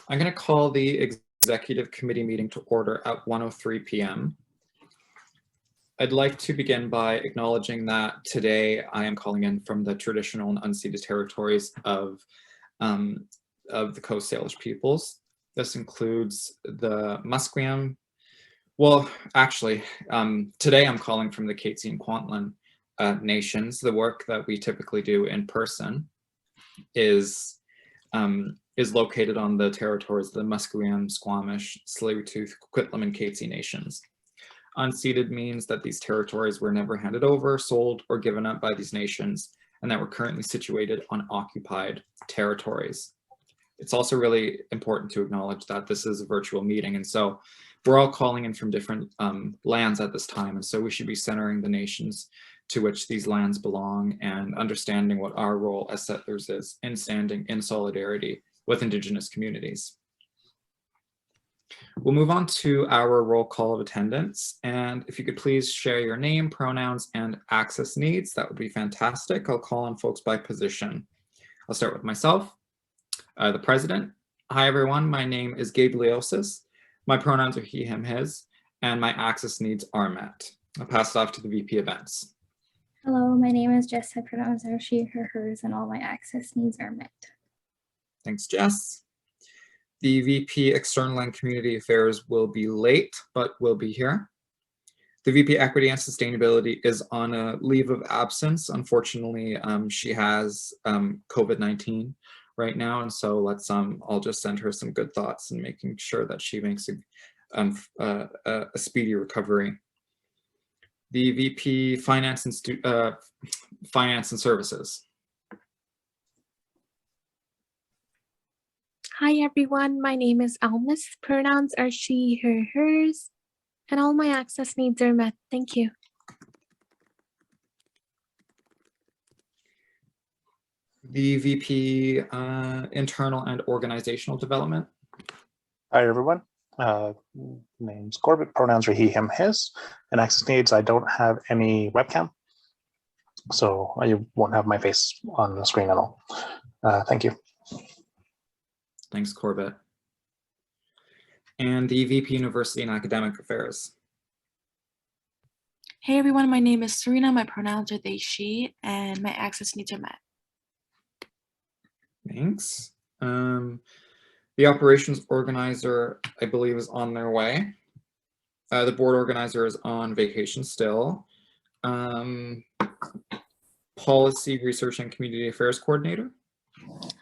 I'm going to call the executive committee meeting to order at 1:03 p.m. I'd like to begin by acknowledging that today I am calling in from the traditional and unceded territories of the Coast Salish peoples. This includes the Musqueam. Well, actually, today I'm calling from the Katzie and Kwantlen nations. The work that we typically do in person is located on the territories of the Musqueam, Squamish, Tsleil-Waututh, Coquitlam, and Katzie nations. Unceded means that these territories were never handed over, sold, or given up by these nations, and that we're currently situated on occupied territories. It's also really important to acknowledge that this is a virtual meeting, and so we're all calling in from different lands at this time, and so we should be centering the nations to which these lands belong and understanding what our role as settlers is in standing in solidarity with Indigenous communities. We'll move on to our roll call of attendance, and if you could please share your name, pronouns, and access needs, that would be fantastic. I'll call on folks by position. I'll start with myself, the president. Hi everyone, my name is Gabe Leosis. My pronouns are he, him, his, and my access needs are met. I'll pass it off to the VP events. Hello, my name is Jess. My pronouns are she, her, hers, and all my access needs are met. Thanks, Jess. The VP External and Community Affairs will be late, but will be here. The VP Equity and Sustainability is on a leave of absence. Unfortunately, she has COVID-19 right now, and so I'll just send her some good thoughts and making sure that she makes a speedy recovery. The VP Finance and Services. Hi everyone, my name is Almas. Pronouns are she, her, hers, and all my access needs are met. Thank you. The VP Internal and Organizational Development. Hi everyone, name's Corbett. Pronouns are he, him, his, and access needs. I don't have any webcam, so you won't have my face on the screen at all. Thank you. Thanks, Corbett. And the VP University and Academic Affairs. Hey everyone, my name is Serena. My pronouns are they, she, and my access needs are met. Thanks. The operations organizer, I believe, is on their way. The board organizer is on vacation still. Policy, research, and community affairs coordinator.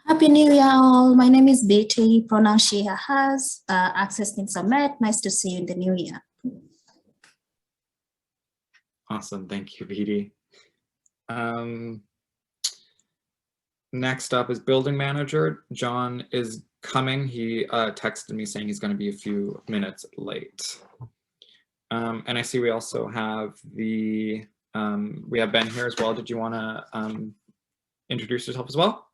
Happy New Year all. My name is Betty. Pronouns she, her, hers. Access needs are met. Nice to see you in the new year. Awesome. Thank you, Betty. Next up is building manager. John is coming. He texted me saying he's going to be a few minutes late. And I see we also have we have Ben here as well. Did you want to introduce yourself as well?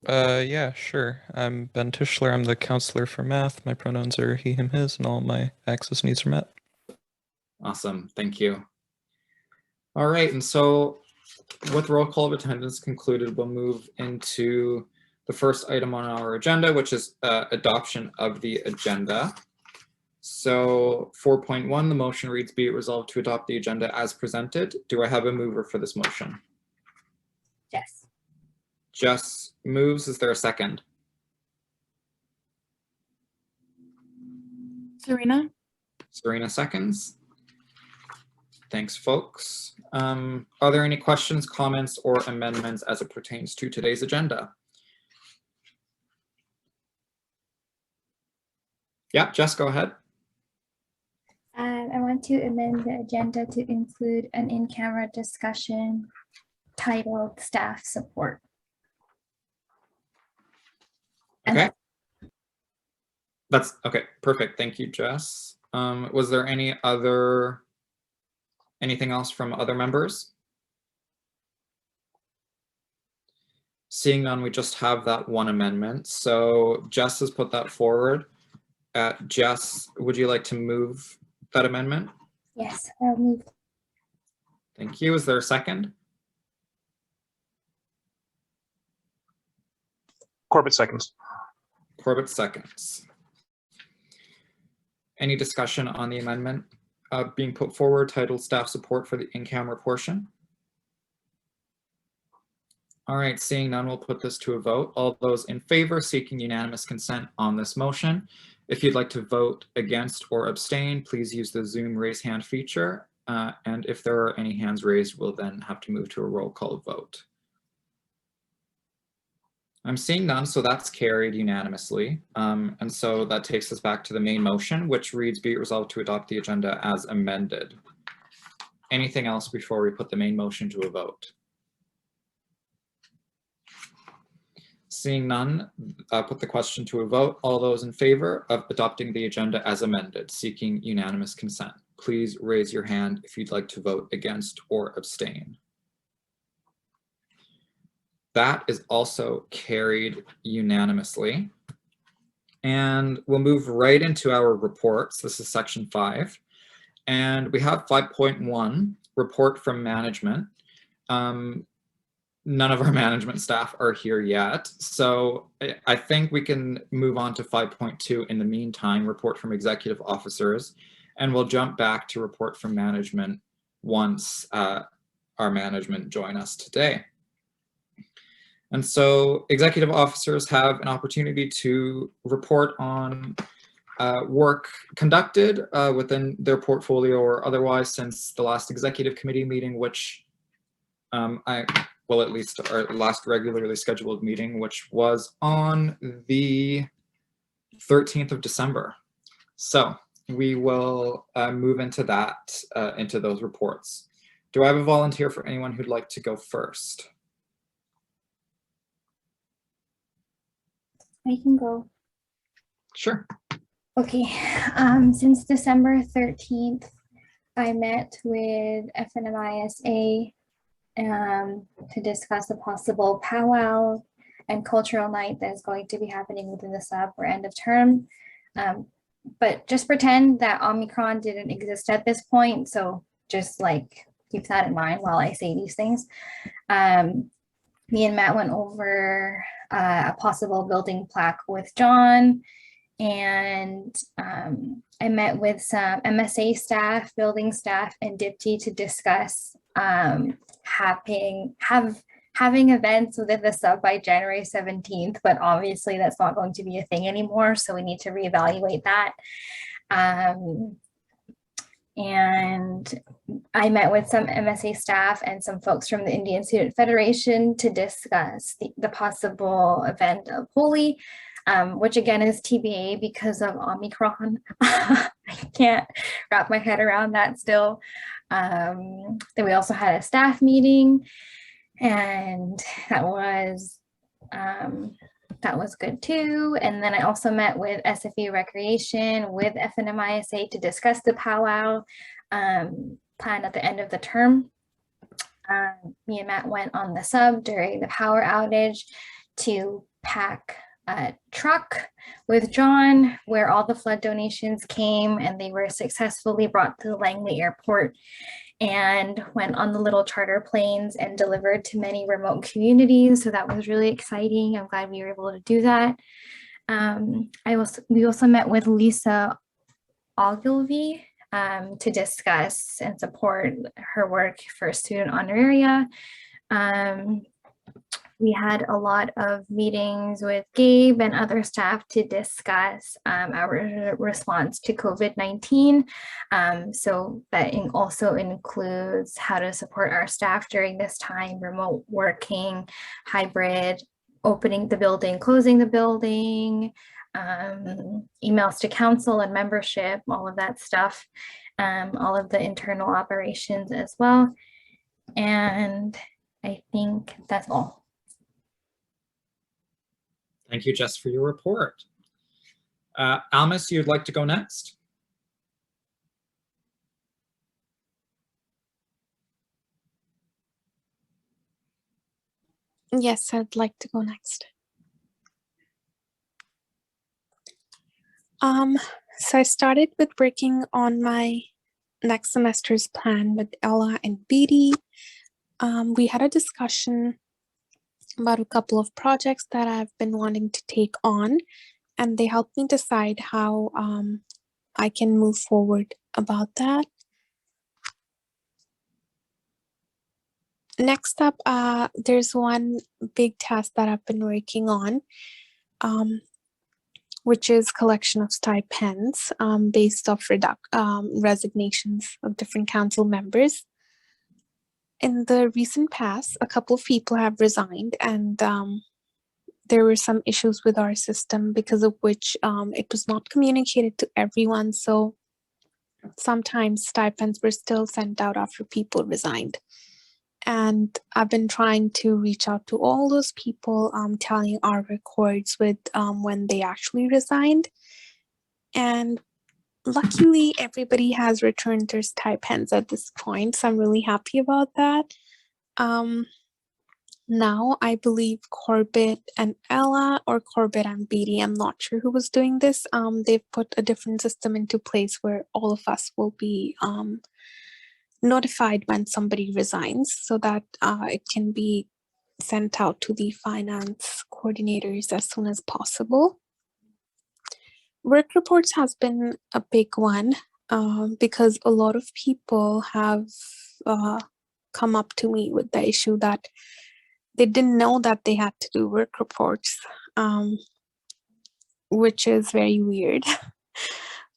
Yeah, sure. I'm Ben Tischler. I'm the counselor for math. My pronouns are he, him, his, and all my access needs are met. Awesome. Thank you. All right. And so with roll call of attendance concluded, we'll move into the first item on our agenda, which is adoption of the agenda. So 4.1, the motion reads, be it resolved to adopt the agenda as presented. Do I have a mover for this motion? Yes. Jess moves. Is there a second? Serena? Serena seconds. Thanks, folks. Are there any questions, comments, or amendments as it pertains to today's agenda? Yeah, Jess, go ahead. I want to amend the agenda to include an in-camera discussion titled Staff Support. Okay. That's okay. Perfect. Thank you, Jess. Was there anything else from other members? Seeing none, we just have that one amendment. So Jess has put that forward. Jess, would you like to move that amendment? Yes, I'll move. Thank you. Is there a second? Corbett seconds. Corbett seconds. Any discussion on the amendment being put forward titled staff support for the in-camera portion? All right, seeing none, we'll put this to a vote. All those in favor seeking unanimous consent on this motion. If you'd like to vote against or abstain, please use the Zoom raise hand feature. And if there are any hands raised, we'll then have to move to a roll call vote. I'm seeing none, so that's carried unanimously. And so that takes us back to the main motion, which reads, be it resolved to adopt the agenda as amended. Anything else before we put the main motion to a vote? Seeing none, put the question to a vote. All those in favor of adopting the agenda as amended, seeking unanimous consent, please raise your hand if you'd like to vote against or abstain. That is also carried unanimously. And we'll move right into our reports. This is section 5. And we have 5.1, report from management. None of our management staff are here yet. So I think we can move on to 5.2 in the meantime, report from executive officers. And we'll jump back to report from management once our management join us today. And so executive officers have an opportunity to report on work conducted within their portfolio or otherwise since the last executive committee meeting, which well, at least our last regularly scheduled meeting, which was on the 13th of December. So we will move into that, into those reports. Do I have a volunteer for anyone who'd like to go first? I can go. Sure. Okay, since December 13th, I met with FNMISA to discuss a possible powwow and cultural night that is going to be happening within the sub or end of term. But just pretend that Omicron didn't exist at this point. So just like keep that in mind while I say these things. Me and Matt went over a possible building plaque with John, and I met with some MSA staff, building staff, and DIPTY to discuss having events within the sub by January 17th, but obviously that's not going to be a thing anymore, so we need to reevaluate that. And I met with some MSA staff and some folks from the Indian Student Federation to discuss the possible event of Holi, which again is TBA because of Omicron. I can't wrap my head around that still. Then we also had a staff meeting, and that was good too. And then I also met with SFE Recreation with FNMISA to discuss the powwow plan at the end of the term. Me and Matt went on the sub during the power outage to pack a truck with John where all the flood donations came, and they were successfully brought to the Langley Airport and went on the little charter planes and delivered to many remote communities. So that was really exciting. I'm glad we were able to do that. We also met with Lisa Ogilvy to discuss and support her work for student honoraria. We had a lot of meetings with Gabe and other staff to discuss our response to COVID-19. So that also includes how to support our staff during this time, remote working, hybrid, opening the building, closing the building, emails to council and membership, all of that stuff, all of the internal operations as well. And I think that's all. Thank you, Jess, for your report. Almas, you'd like to go next? Yes, I'd like to go next. So I started with working on my next semester's plan with Ella and Beatty. We had a discussion about a couple of projects that I've been wanting to take on, and they helped me decide how I can move forward about that. Next up, there's one big task that I've been working on, which is collection of stipends based off resignations of different council members. In the recent past, a couple of people have resigned, and there were some issues with our system because of which it was not communicated to everyone. So sometimes stipends were still sent out after people resigned. And I've been trying to reach out to all those people, tallying our records with when they actually resigned. And luckily, everybody has returned their stipends at this point. So I'm really happy about that. Now, I believe Corbett and Ella, or Corbett and Beatty, I'm not sure who was doing this. They've put a different system into place where all of us will be notified when somebody resigns so that it can be sent out to the finance coordinators as soon as possible. Work reports has been a big one because a lot of people have come up to me with the issue that they didn't know that they had to do work reports, which is very weird.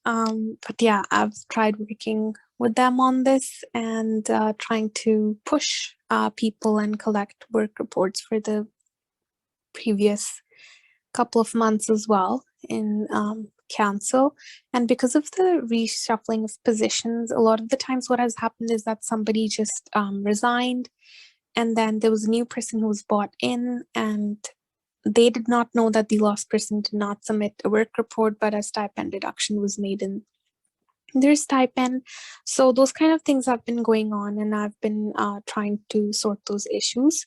But yeah, I've tried working with them on this and trying to push people and collect work reports for the previous couple of months as well in council. And because of the reshuffling of positions, a lot of the times what has happened is that somebody just resigned, and then there was a new person who was brought in, and they did not know that the lost person did not submit a work report, but a stipend deduction was made in their stipend. So those kind of things have been going on, and I've been trying to sort those issues.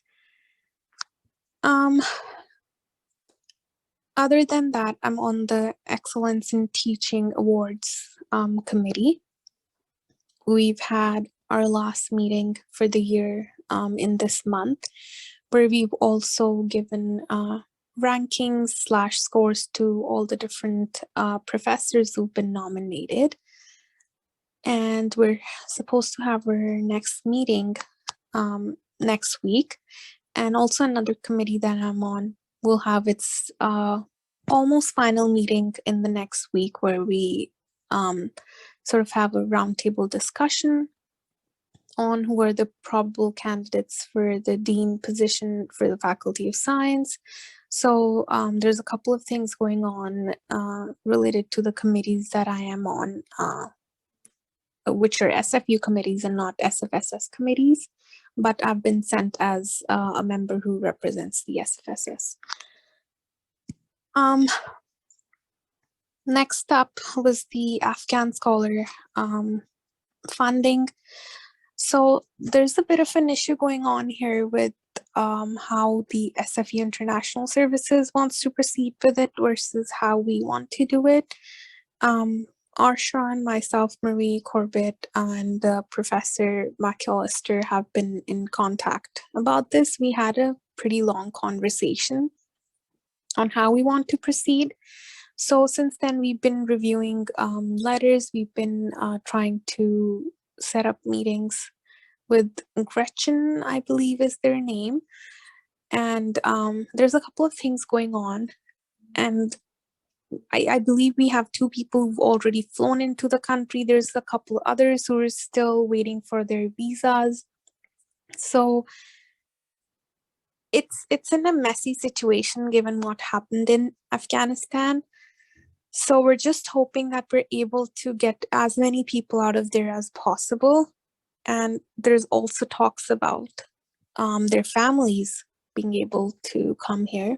Other than that, I'm on the Excellence in Teaching Awards committee. We've had our last meeting for the year in this month, where we've also given rankings / scores to all the different professors who've been nominated. And we're supposed to have our next meeting next week. And also another committee that I'm on will have its almost final meeting in the next week, where we sort of have a roundtable discussion on who are the probable candidates for the dean position for the Faculty of Science. So there's a couple of things going on related to the committees that I am on, which are SFU committees and not SFSS committees, but I've been sent as a member who represents the SFSS. Next up was the Afghan scholar funding. So there's a bit of an issue going on here with how the SFU International Services wants to proceed with it versus how we want to do it. Arshawn, myself, Marie, Corbett, and Professor McAllister have been in contact about this. We had a pretty long conversation on how we want to proceed. So since then, we've been reviewing letters. We've been trying to set up meetings with Gretchen, I believe is their name. And there's a couple of things going on. And I believe we have 2 people who've already flown into the country. There's a couple others who are still waiting for their visas. So it's in a messy situation given what happened in Afghanistan. So we're just hoping that we're able to get as many people out of there as possible. And there's also talks about their families being able to come here.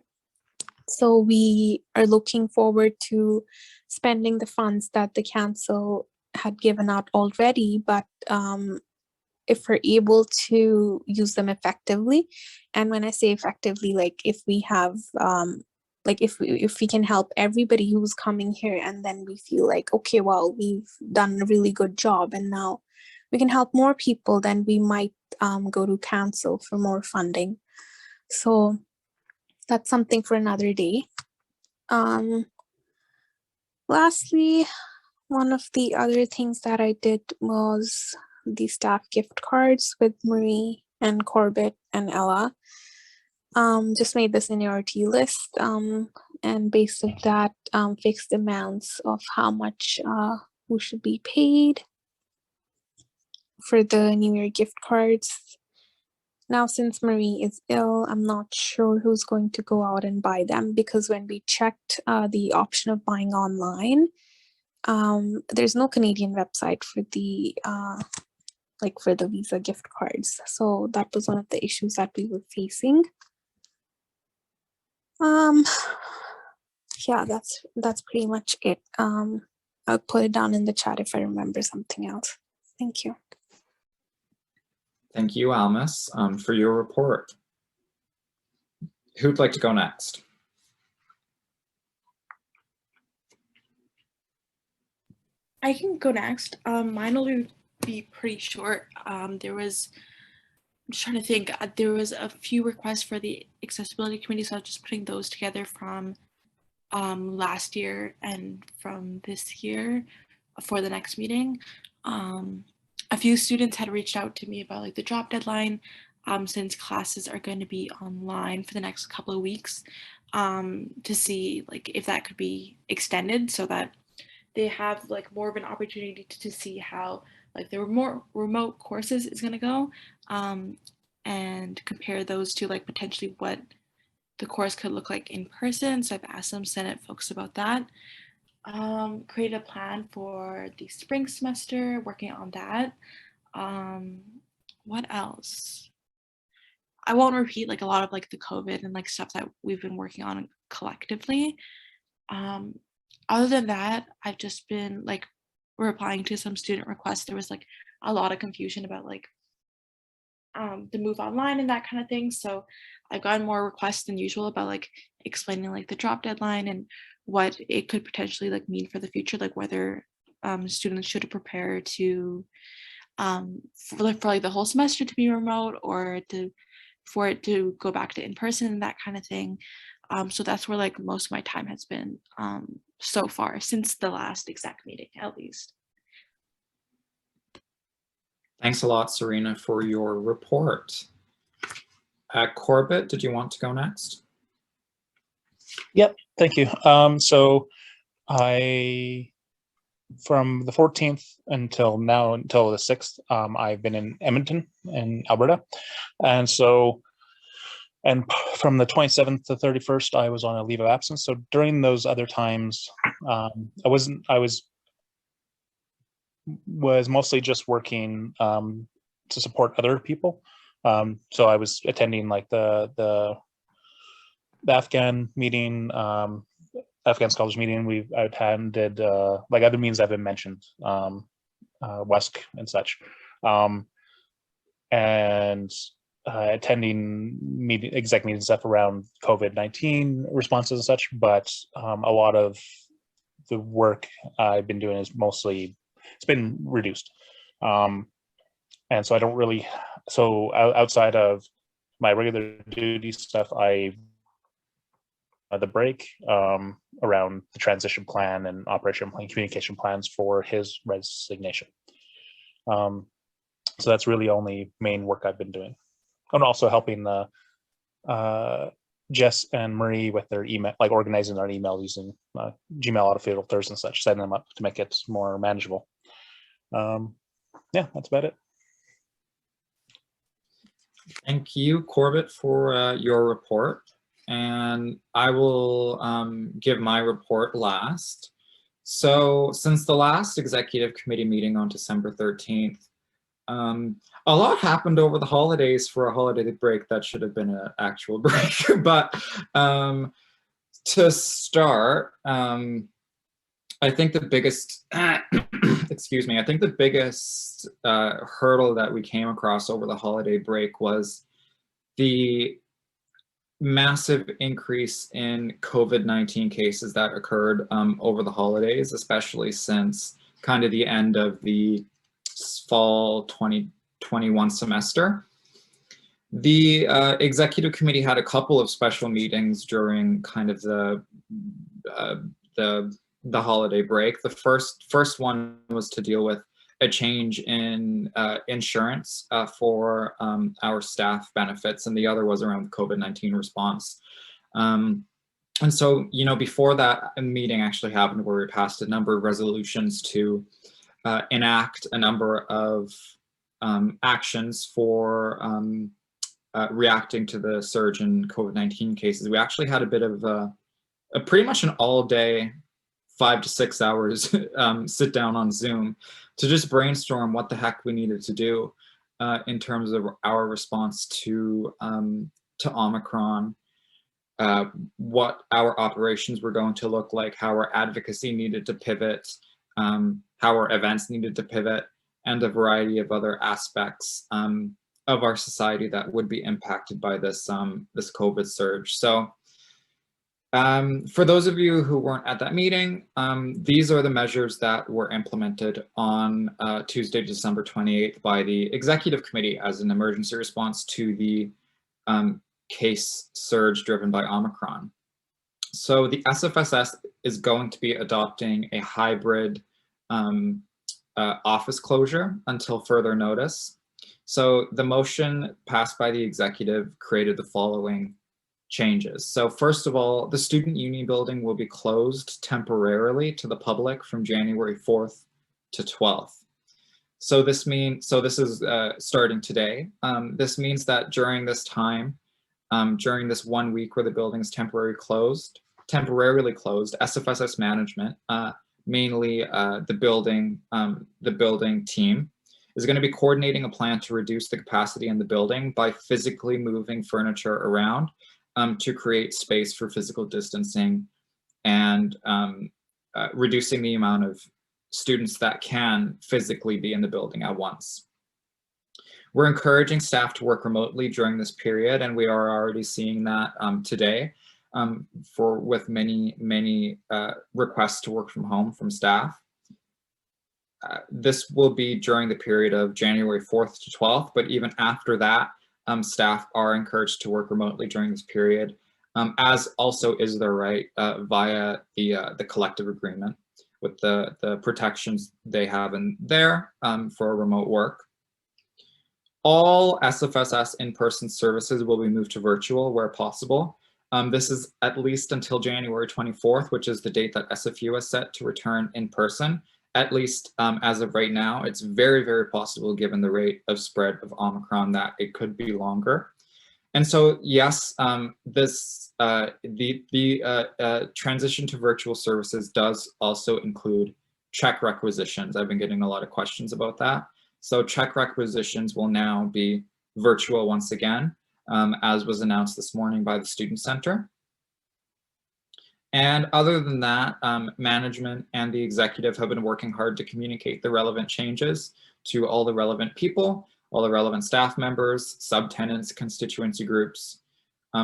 So we are looking forward to spending the funds that the council had given out already, but if we're able to use them effectively, and when I say effectively, like if we have like if we can help everybody who's coming here, and then we feel like, okay, well, we've done a really good job and now we can help more people, then we might go to council for more funding. So that's something for another day. Lastly, one of the other things that I did was the staff gift cards with Marie and Corbett and Ella. Just made the seniority list, and based on that, fixed amounts of how much who should be paid for the New Year gift cards. Now, since Marie is ill, I'm not sure who's going to go out and buy them, because when we checked the option of buying online, there's no Canadian website for the for the Visa gift cards. So that was one of the issues that we were facing. Yeah, that's pretty much it. I'll put it down in the chat if I remember something else. Thank you. Thank you, Almas, for your report. Who'd like to go next? I can go next. Mine will be pretty short. I'm just trying to think. There was a few requests for the accessibility committee, so I was just putting those together from last year and from this year for the next meeting. A few students had reached out to me about like the drop deadline, since classes are going to be online for the next couple of weeks, to see like if that could be extended so that they have like more of an opportunity to see how like the more remote courses is going to go, and compare those to like potentially what the course could look like in person. So I've asked some Senate folks about that. Created a plan for the spring semester, working on that. What else? I won't repeat like a lot of like the COVID and like stuff that we've been working on collectively. Other than that, I've just been like replying to some student requests. There was like a lot of confusion about like the move online and that kind of thing. So I've gotten more requests than usual about like explaining like the drop deadline and what it could potentially like mean for the future, like whether students should prepare to for like the whole semester to be remote or for it to go back to in person and that kind of thing. So that's where like most of my time has been so far since the last exec meeting, at least. Thanks a lot, Serena, for your report. Corbett, did you want to go next? Yep, thank you. So I, from the 14th until now, until the 6th, I've been in Edmonton in Alberta. And so, and from the 27th to 31st, I was on a leave of absence. So during those other times, I was mostly just working to support other people. So I was attending like the Afghan meeting, Afghan scholars meeting. I attended like other meetings that have been mentioned, WESC and such, and attending exec meetings stuff around COVID-19 responses and such. But a lot of the work I've been doing is mostly, it's been reduced. And so I don't really, so outside of my regular duty stuff, the break around the transition plan and operation plan, communication plans for his resignation. So that's really only main work I've been doing. I'm also helping Jess and Marie with their email, like organizing their email using Gmail autofilters and such, setting them up to make it more manageable. Yeah, that's about it. Thank you, Corbett, for your report. And I will give my report last. So since the last executive committee meeting on December 13th, a lot happened over the holidays for a holiday break that should have been an actual break. But to start, I think the biggest, excuse me, I think the biggest hurdle that we came across over the holiday break was the massive increase in COVID-19 cases that occurred over the holidays, especially since kind of the end of the fall 2021 semester. The executive committee had a couple of special meetings during kind of the the holiday break. The first one was to deal with a change in insurance for our staff benefits, and the other was around the COVID-19 response. And so, you know, before that, a meeting actually happened where we passed a number of resolutions to enact a number of actions for reacting to the surge in COVID-19 cases. We actually had a bit of a pretty much an all-day, 5 to 6 hours sit down on Zoom to just brainstorm what the heck we needed to do in terms of our response to Omicron, what our operations were going to look like, how our advocacy needed to pivot, how our events needed to pivot, and a variety of other aspects of our society that would be impacted by this this COVID surge. So for those of you who weren't at that meeting, these are the measures that were implemented on Tuesday, December 28th by the Executive Committee as an emergency response to the case surge driven by Omicron. So the SFSS is going to be adopting a hybrid office closure until further notice. So the motion passed by the executive created the following changes. So first of all, the Student Union building will be closed temporarily to the public from January 4th to 12th. So this is starting today. This means that during this time, during this 1 week where the building is temporarily closed, SFSS management, mainly the building team, is going to be coordinating a plan to reduce the capacity in the building by physically moving furniture around to create space for physical distancing and reducing the amount of students that can physically be in the building at once. We're encouraging staff to work remotely during this period, and we are already seeing that today with many requests to work from home from staff. This will be during the period of January 4th to 12th, but even after that, staff are encouraged to work remotely during this period, as also is their right via the collective agreement with the protections they have in there for remote work. All SFSS in-person services will be moved to virtual where possible. This is at least until January 24th, which is the date that SFU has set to return in person. At least as of right now, it's very, very possible, given the rate of spread of Omicron, that it could be longer. And so, yes, the transition to virtual services does also include check requisitions. I've been getting a lot of questions about that. So check requisitions will now be virtual once again, as was announced this morning by the Student Center. And other than that, management and the executive have been working hard to communicate the relevant changes to all the relevant people, all the relevant staff members, subtenants, constituency groups,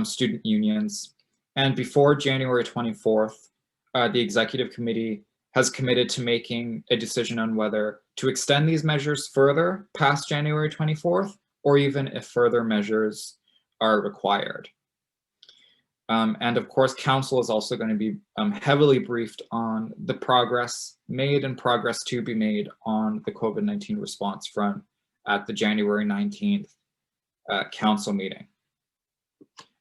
student unions. And before January 24th, the executive committee has committed to making a decision on whether to extend these measures further past January 24th, or even if further measures are required. And of course, council is also going to be heavily briefed on the progress made and progress to be made on the COVID-19 response front at the January 19th council meeting.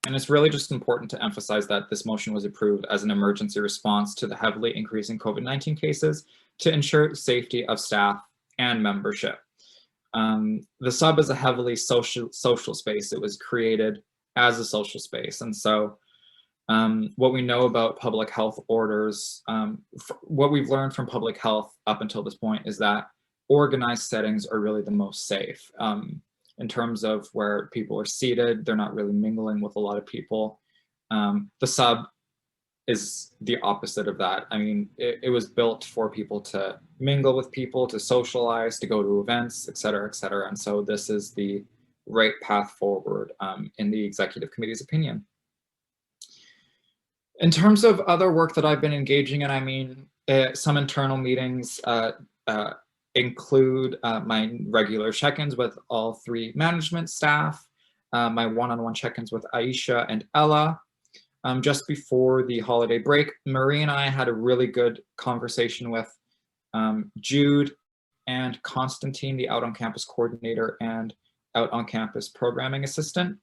And it's really just important to emphasize that this motion was approved as an emergency response to the heavily increasing COVID-19 cases to ensure safety of staff and membership. The sub is a heavily social space. It was created as a social space. And so what we know about public health orders, what we've learned from public health up until this point is that organized settings are really the most safe. In terms of where people are seated, they're not really mingling with a lot of people. The sub is the opposite of that. I mean, it was built for people to mingle with people, to socialize, to go to events, et cetera, et cetera. And so this is the right path forward in the executive committee's opinion. In terms of other work that I've been engaging in, I mean, some internal meetings include my regular check-ins with all 3 management staff, my one-on-one check-ins with Aisha and Ella, just before the holiday break, Marie and I had a really good conversation with Jude and Constantine, the out on campus coordinator and out on campus programming assistant,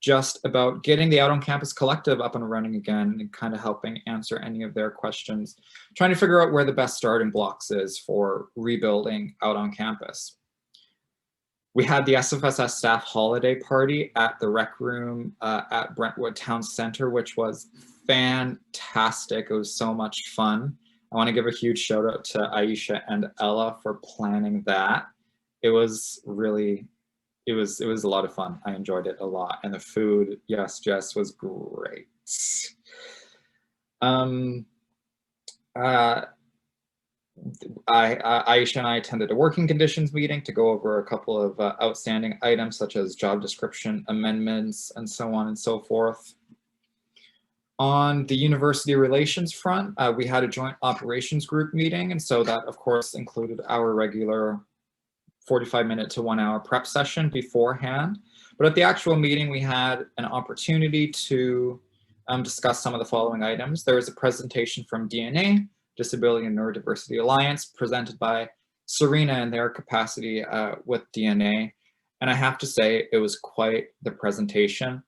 just about getting the out on campus collective up and running again and kind of helping answer any of their questions, trying to figure out where the best starting blocks is for rebuilding out on campus. We had the SFSS staff holiday party at the rec room at Brentwood Town Center, which was fantastic. It was so much fun. I want to give a huge shout out to Aisha and Ella for planning that. It was really, it was a lot of fun. I enjoyed it a lot. And the food, yes, Jess, was great. Aisha and I attended a working conditions meeting to go over a couple of outstanding items such as job description amendments and so on and so forth. On the university relations front, we had a joint operations group meeting, and so that of course included our regular 45-minute to 1 hour prep session beforehand. But at the actual meeting, we had an opportunity to discuss some of the following items. There was a presentation from DNA, Disability and Neurodiversity Alliance, presented by Serena in their capacity with DNA. And I have to say, it was quite the presentation.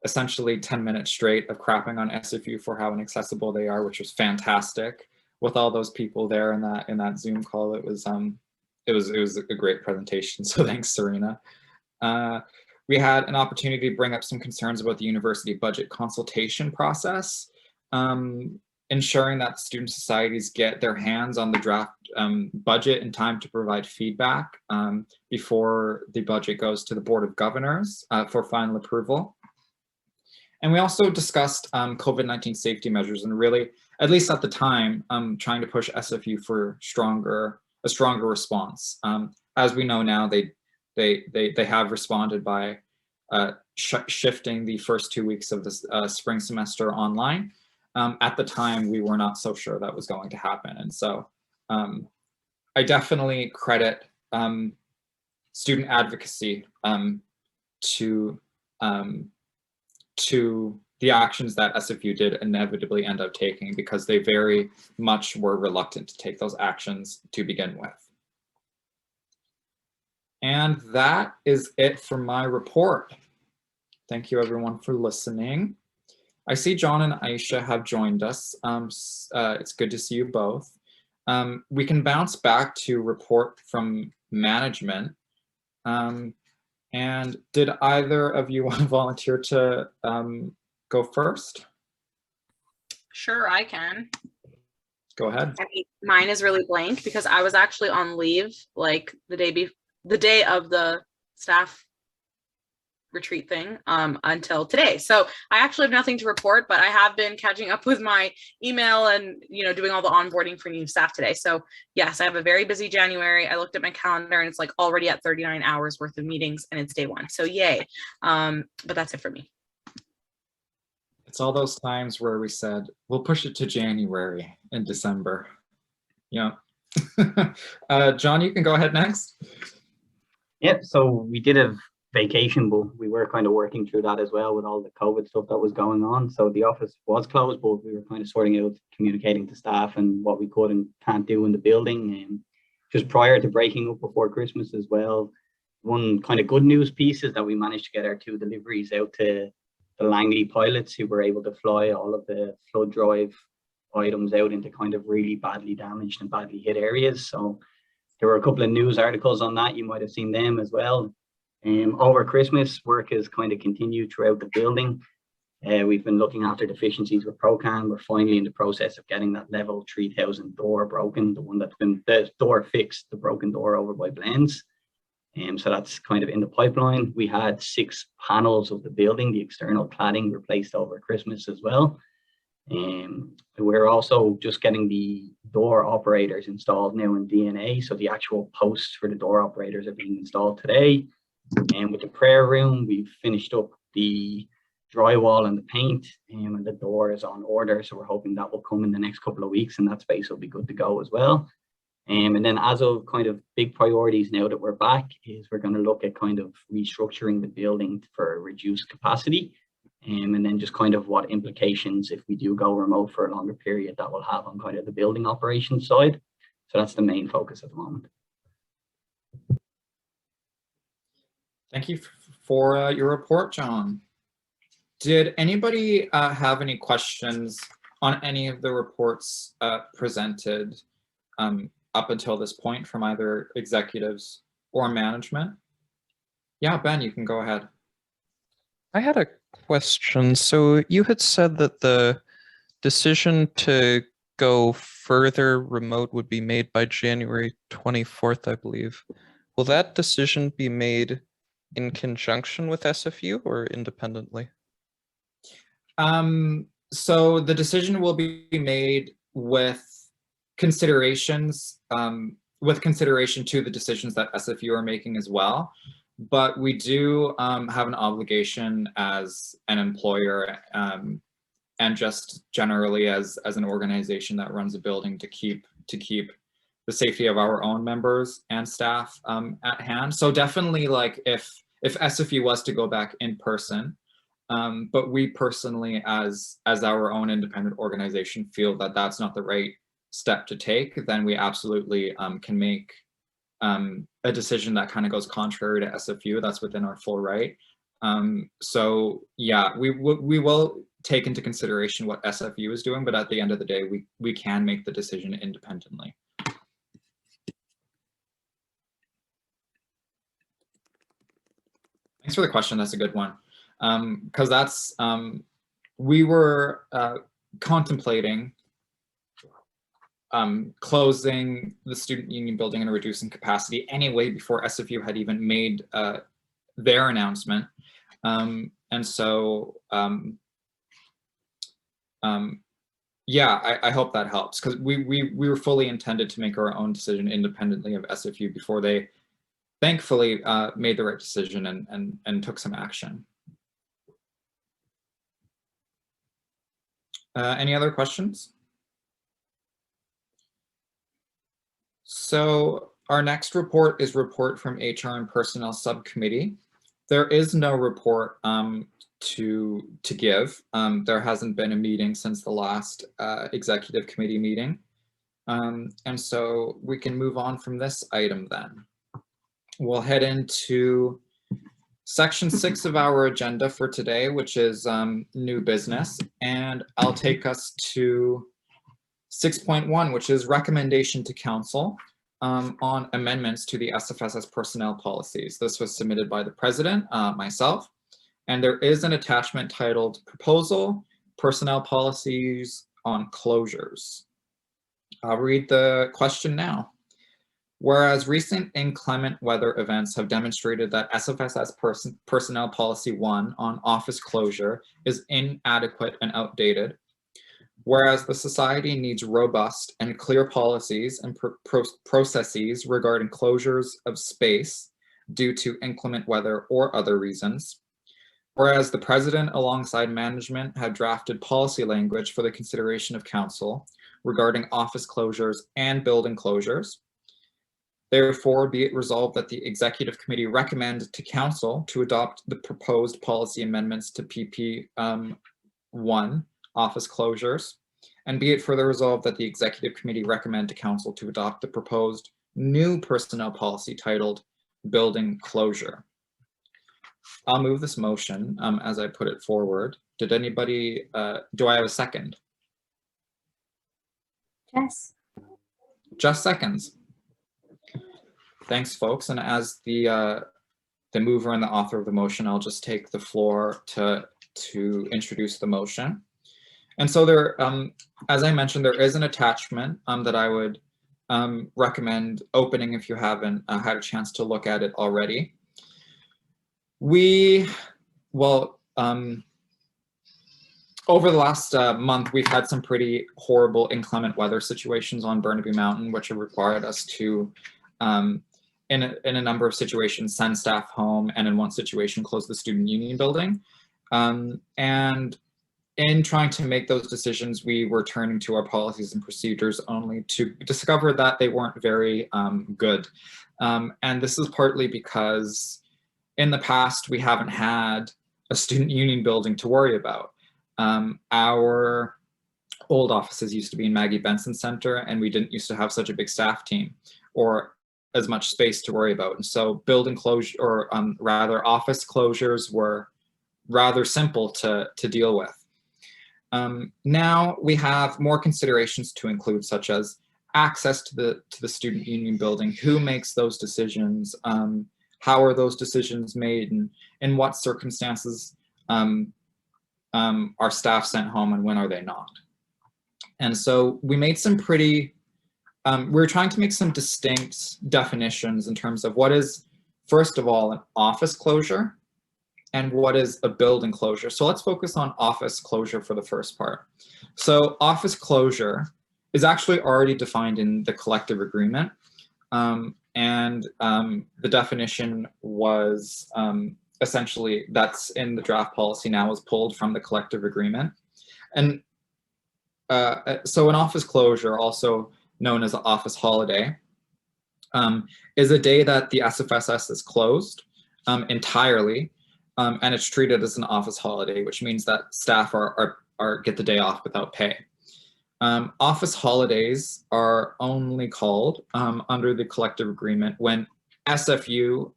Essentially 10 minutes straight of crapping on SFU for how inaccessible they are, which was fantastic. With all those people there in that Zoom call, it was a great presentation. So thanks, Serena. We had an opportunity to bring up some concerns about the university budget consultation process, ensuring that student societies get their hands on the draft budget in time to provide feedback before the budget goes to the Board of Governors for final approval. And we also discussed COVID-19 safety measures and really, at least at the time, trying to push SFU for a stronger response. As we know now, they have responded by shifting the first 2 weeks of the spring semester online. At the time, we were not so sure that was going to happen. And so I definitely credit student advocacy to the actions that SFU did inevitably end up taking, because they very much were reluctant to take those actions to begin with. And that is it for my report. Thank you everyone for listening. I see John and Aisha have joined us. It's good to see you both. We can bounce back to report from management. And did either of you want to volunteer to go first? Sure, I can. Go ahead. I mean, mine is really blank because I was actually on leave like the day of the staff retreat thing until today. So I actually have nothing to report, but I have been catching up with my email and, you know, doing all the onboarding for new staff today. So yes, I have a very busy January. I looked at my calendar and it's like already at 39 hours worth of meetings and it's day one. So yay. But that's it for me. It's all those times where we said, we'll push it to January and December. Yeah. John, you can go ahead next. Yeah, so we did have vacation, but we were kind of working through that as well with all the COVID stuff that was going on. So the office was closed, but we were kind of sorting out communicating to staff and what we could and can't do in the building. And just prior to breaking up before Christmas as well, one kind of good news piece is that we managed to get our 2 deliveries out to the Langley pilots, who were able to fly all of the flood drive items out into kind of really badly damaged and badly hit areas. So there were a couple of news articles on that. You might have seen them as well. Over Christmas, work has kind of continued throughout the building. We've been looking after deficiencies with ProCan. We're finally in the process of getting that level 3000 door broken, the one that's been the door fixed, the broken door over by Blends. So that's kind of in the pipeline. We had 6 panels of the building, the external cladding replaced over Christmas as well. We're also just getting the door operators installed now in DNA. So the actual posts for the door operators are being installed today. And with the prayer room, we've finished up the drywall and the paint, and the door is on order. So we're hoping that will come in the next couple of weeks and that space will be good to go as well. And then as of kind of big priorities now that we're back is we're going to look at kind of restructuring the building for reduced capacity. and then just kind of what implications, if we do go remote for a longer period, that will have on kind of the building operations side. So that's the main focus at the moment. Thank you for your report, John. Did anybody have any questions on any of the reports presented up until this point from either executives or management? Yeah, Ben, you can go ahead. I had a question. So you had said that the decision to go further remote would be made by January 24th, I believe. Will that decision be made in conjunction with SFU or independently? So the decision will be made with considerations, with consideration to the decisions that SFU are making as well. But we do have an obligation as an employer and just generally as an organization that runs a building to keep the safety of our own members and staff at hand. So definitely, like if SFU was to go back in person, but we personally as our own independent organization feel that that's not the right step to take, then we absolutely can make a decision that kind of goes contrary to SFU. That's within our full right. So yeah, we will take into consideration what SFU is doing, but at the end of the day, we can make the decision independently. Thanks for the question. That's a good one. Because that's, we were contemplating closing the student union building and reducing capacity anyway before SFU had even made their announcement. And so, yeah, I hope that helps, because we were fully intended to make our own decision independently of SFU before they thankfully made the right decision and took some action. Any other questions? So our next report is report from HR and Personnel Subcommittee. There is no report to give. There hasn't been a meeting since the last executive committee meeting. And so we can move on from this item then. We'll head into section 6 of our agenda for today, which is new business. And I'll take us to 6.1, which is recommendation to council on amendments to the SFSS personnel policies. This was submitted by the president, myself, and there is an attachment titled Proposal, Personnel Policies on Closures. I'll read the question now. Whereas recent inclement weather events have demonstrated that SFSS Personnel Policy 1 on office closure is inadequate and outdated, whereas the society needs robust and clear policies and processes regarding closures of space due to inclement weather or other reasons, whereas the president alongside management have drafted policy language for the consideration of council regarding office closures and building closures. Therefore, be it resolved that the executive committee recommend to council to adopt the proposed policy amendments to PP 1, office closures, and be it further resolved that the executive committee recommend to council to adopt the proposed new personnel policy titled building closure. I'll move this motion as I put it forward. Did anybody, do I have a second? Yes. Just seconds. Thanks, folks. And as the mover and the author of the motion, I'll just take the floor to introduce the motion. And so there, as I mentioned, there is an attachment that I would recommend opening if you haven't had a chance to look at it already. Over the last month, we've had some pretty horrible inclement weather situations on Burnaby Mountain, which have required us to, in a number of situations, send staff home, and in one situation, close the student union building. And in trying to make those decisions, we were turning to our policies and procedures only to discover that they weren't very good. And this is partly because in the past, we haven't had a student union building to worry about. Our old offices used to be in Maggie Benson Center, and we didn't used to have such a big staff team or as much space to worry about. And so building closure, or rather office closures, were rather simple to deal with. Now we have more considerations to include, such as access to the student union building, who makes those decisions, how are those decisions made, and in what circumstances are staff sent home and when are they not. And so we made some pretty, we're trying to make some distinct definitions in terms of what is, first of all, an office closure and what is a building closure. So let's focus on office closure for the first part. So office closure is actually already defined in the collective agreement. The definition was essentially, that's in the draft policy now, was pulled from the collective agreement. And so an office closure, also known as an office holiday, is a day that the SFSS is closed entirely, and it's treated as an office holiday, which means that staff get the day off without pay. Office holidays are only called under the collective agreement when SFU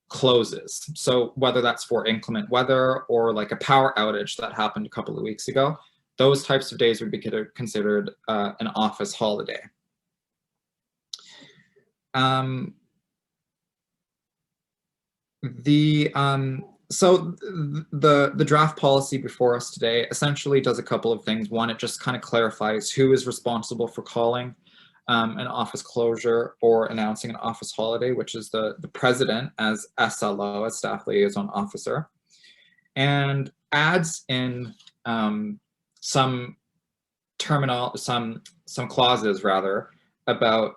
closes. So whether that's for inclement weather or like a power outage that happened a couple of weeks ago, those types of days would be considered an office holiday. So the draft policy before us today essentially does a couple of things. One, it just kind of clarifies who is responsible for calling an office closure or announcing an office holiday, which is the president as SLO, as staff liaison officer, and adds in some clauses rather about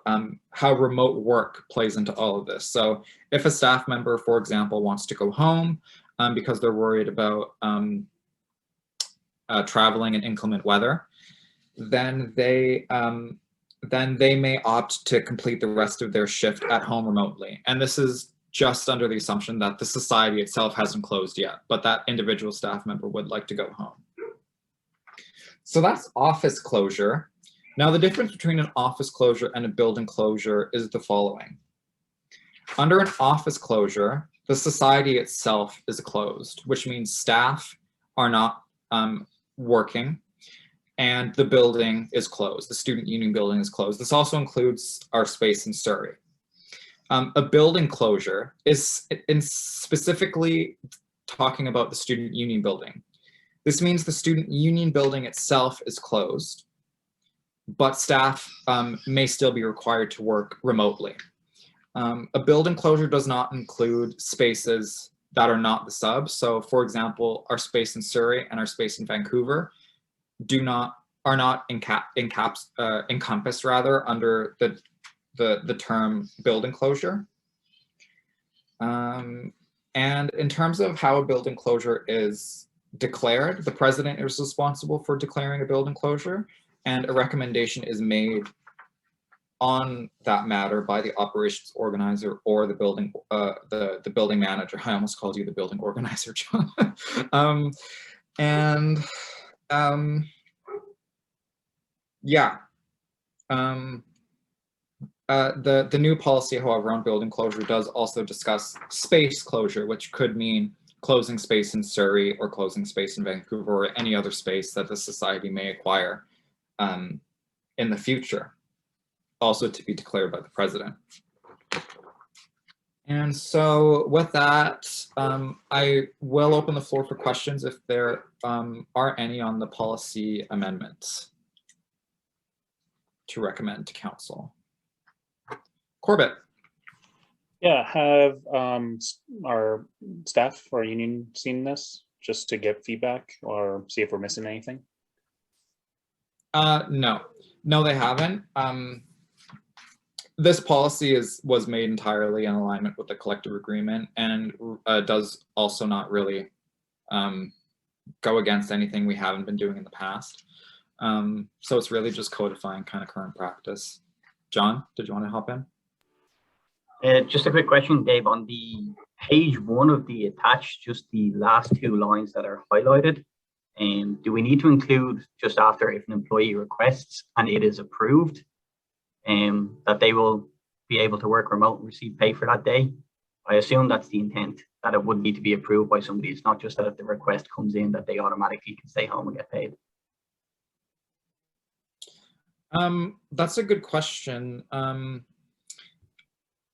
how remote work plays into all of this. So if a staff member, for example, wants to go home because they're worried about traveling in inclement weather, then they may opt to complete the rest of their shift at home remotely. And this is just under the assumption that the society itself hasn't closed yet, but that individual staff member would like to go home. So that's office closure. Now, the difference between an office closure and a building closure is the following. Under an office closure, the society itself is closed, which means staff are not working and the building is closed. The student union building is closed. This also includes our space in Surrey. A building closure is specifically talking about the student union building. This means the student union building itself is closed, but staff may still be required to work remotely. A building closure does not include spaces that are not the sub. So for example, our space in Surrey and our space in Vancouver are not encompassed rather under the term building closure. And in terms of how a building closure is declared, the president is responsible for declaring a building closure, and a recommendation is made on that matter by the operations organizer or the building building manager. I almost called you the building organizer, John. Yeah. The new policy, however, on building closure does also discuss space closure, which could mean closing space in Surrey or closing space in Vancouver or any other space that the society may acquire in the future, also to be declared by the president. And so with that, I will open the floor for questions if there are any on the policy amendments to recommend to council. Corbett. Yeah, have our staff or union seen this just to get feedback or see if we're missing anything? No, they haven't. This policy was made entirely in alignment with the collective agreement and does also not really go against anything we haven't been doing in the past. So it's really just codifying kind of current practice. John, did you want to hop in? Just a quick question, Dave, on the page 1 of the attached, just the last 2 lines that are highlighted. Do we need to include just after if an employee requests and it is approved, that they will be able to work remote and receive pay for that day? I assume that's the intent, that it would need to be approved by somebody. It's not just that if the request comes in that they automatically can stay home and get paid. That's a good question.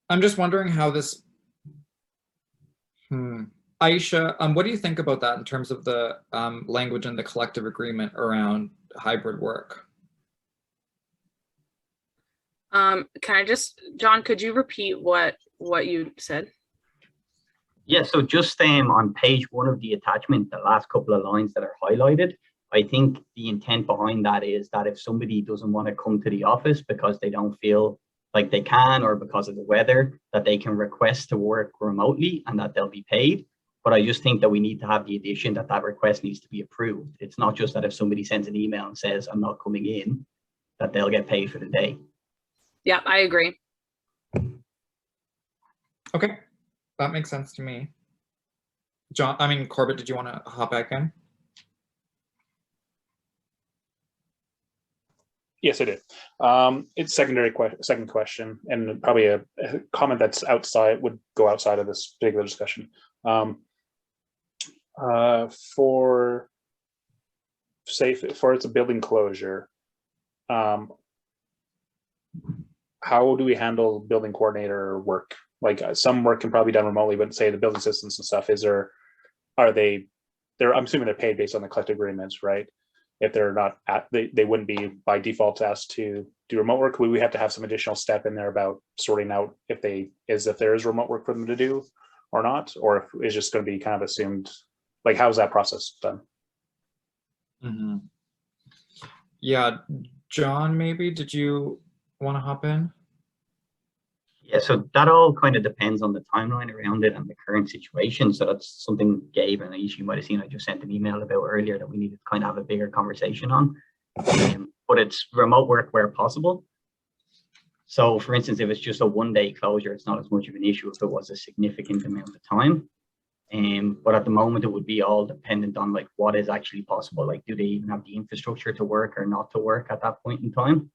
I'm just wondering how this, Aisha, what do you think about that in terms of the language and the collective agreement around hybrid work? Can I just, John, could you repeat what you said? Yeah, so just on page 1 of the attachment, the last couple of lines that are highlighted, I think the intent behind that is that if somebody doesn't want to come to the office because they don't feel like they can, or because of the weather, that they can request to work remotely and that they'll be paid. But I just think that we need to have the addition that that request needs to be approved. It's not just that if somebody sends an email and says, I'm not coming in, that they'll get paid for the day. Yeah, I agree. Okay, that makes sense to me. Corbett, did you want to hop back in? Yes, I did. It's second question, and probably a comment that's would go outside of this particular discussion. For it's a building closure, how do we handle building coordinator work? Like some work can probably be done remotely, but say the building systems and stuff, I'm assuming they're paid based on the collective agreements, right? If they're not they wouldn't be by default asked to do remote work. We have to have some additional step in there about sorting out if there is remote work for them to do or not, or if it's just going to be kind of assumed. Like, how's that process done? Mm-hmm. Yeah, John, maybe did you want to hop in? Yeah, so that all kind of depends on the timeline around it and the current situation. So that's something Gabe and Aisha, you might have seen, I just sent an email about earlier that we need to kind of have a bigger conversation on. But it's remote work where possible. So for instance, if it's just a 1-day closure, it's not as much of an issue if it was a significant amount of time. But at the moment, it would be all dependent on like what is actually possible. Like, do they even have the infrastructure to work or not to work at that point in time?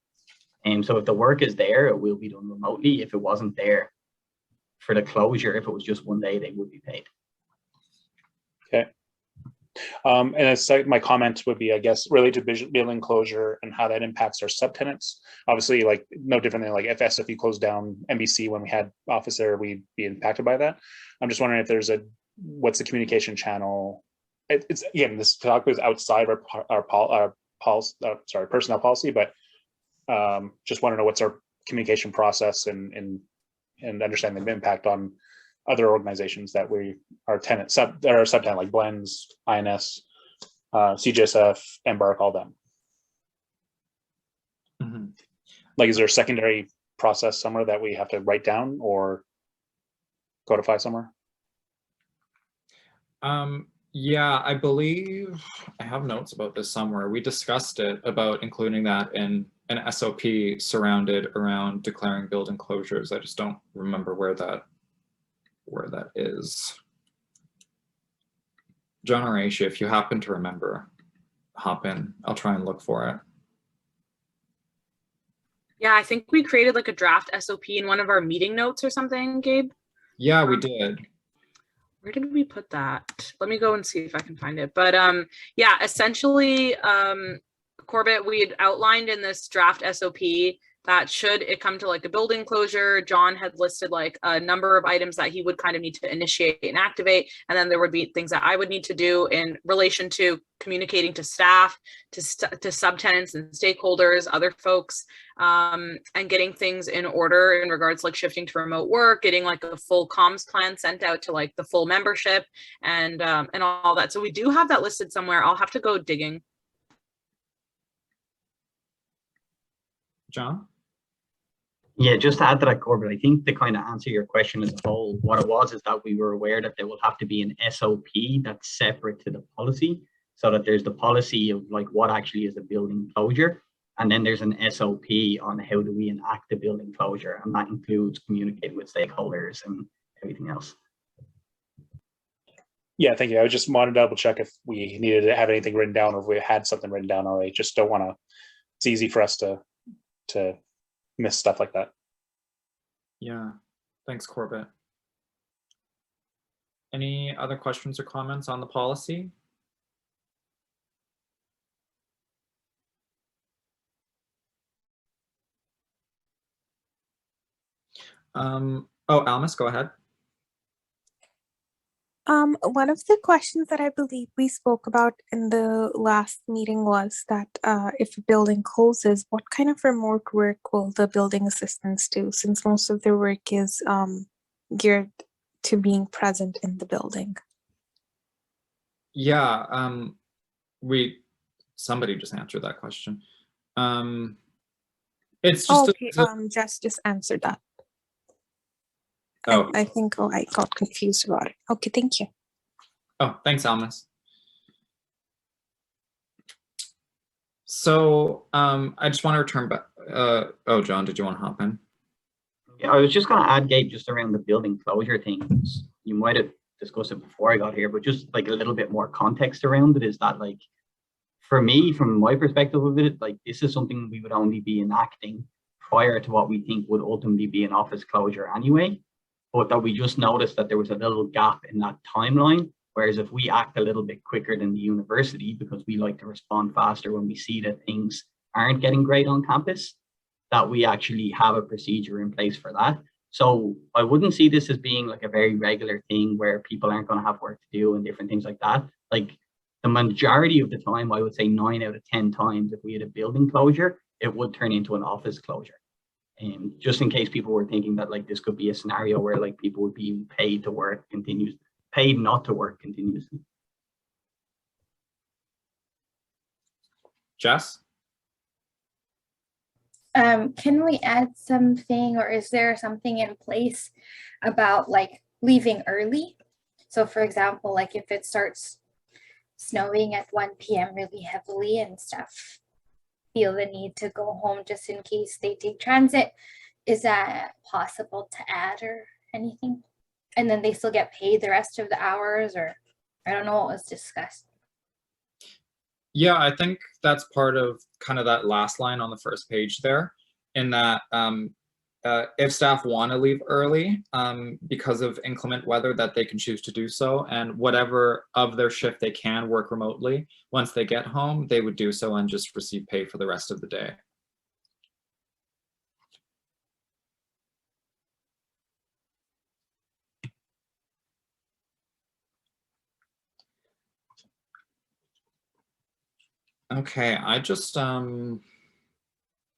So if the work is there, it will be done remotely. If it wasn't there for the closure, if it was just 1 day, they would be paid. Okay. And my comment would be, I guess, related to building closure and how that impacts our subtenants. Obviously, like no different than like if SFU closed down NBC when we had office there, we'd be impacted by that. I'm just wondering if what's the communication channel? It's again, this talk is outside our personnel policy, but just want to know what's our communication process and understand the impact on other organizations that our subtenant, like Blends, INS, CGSF, Embark, all them. Mm-hmm. Like, is there a secondary process somewhere that we have to write down or codify somewhere? Yeah, I believe I have notes about this somewhere. We discussed it about including that in an SOP surrounded around declaring building closures. I just don't remember where that is. John or Aisha, if you happen to remember, hop in. I'll try and look for it. Yeah, I think we created like a draft SOP in one of our meeting notes or something, Gabe. Yeah, we did. Where did we put that? Let me go and see if I can find it. But yeah, essentially, Corbett, we had outlined in this draft SOP that should it come to like a building closure, John had listed like a number of items that he would kind of need to initiate and activate. And then there would be things that I would need to do in relation to communicating to staff, to subtenants and stakeholders, other folks, and getting things in order in regards to like shifting to remote work, getting like a full comms plan sent out to like the full membership and all that. So we do have that listed somewhere. I'll have to go digging. John? Yeah, just to add to that, Corbett, I think to kind of answer your question as a whole, what it was is that we were aware that there will have to be an SOP that's separate to the policy, so that there's the policy of like what actually is a building closure, And then there's an SOP on how do we enact the building closure, and that includes communicating with stakeholders and everything else. Yeah, thank you. I just wanted to double check if we needed to have anything written down or if we had something written down already. Just don't want to, it's easy for us to miss stuff like that. Yeah, thanks, Corbett. Any other questions or comments on the policy? Oh, Almas, go ahead. One of the questions that I believe we spoke about in the last meeting was that if a building closes, what kind of remote work will the building assistants do, since most of their work is geared to being present in the building? Yeah, somebody just answered that question. It's just okay, just answered that. Oh. I think I got confused about it. Okay, thank you. Oh, thanks, Almas. So I just want to return back. Oh, John, did you want to hop in? Yeah, I was just going to add, Gabe, just around the building closure things. You might have discussed it before I got here, but just like a little bit more context around it is that, like, for me, from my perspective of it, like, this is something we would only be enacting prior to what we think would ultimately be an office closure anyway. But that we just noticed that there was a little gap in that timeline. Whereas if we act a little bit quicker than the university, because we like to respond faster when we see that things aren't getting great on campus, that we actually have a procedure in place for that. So I wouldn't see this as being like a very regular thing where people aren't going to have work to do and different things like that. Like, the majority of the time, I would say 9 out of 10 times, if we had a building closure, it would turn into an office closure. And just in case people were thinking that, like, this could be a scenario where, like, people would be paid to work continuously, paid not to work continuously. Jess? Can we add something, or is there something in place about like leaving early? So for example, like if it starts snowing at 1 p.m. really heavily and staff feel the need to go home just in case they take transit, is that possible to add or anything? And then they still get paid the rest of the hours, or I don't know what was discussed. Yeah, I think that's part of kind of that last line on the first page there, in that if staff want to leave early because of inclement weather, that they can choose to do so, and whatever of their shift they can work remotely, once they get home, they would do so and just receive pay for the rest of the day. Okay, I just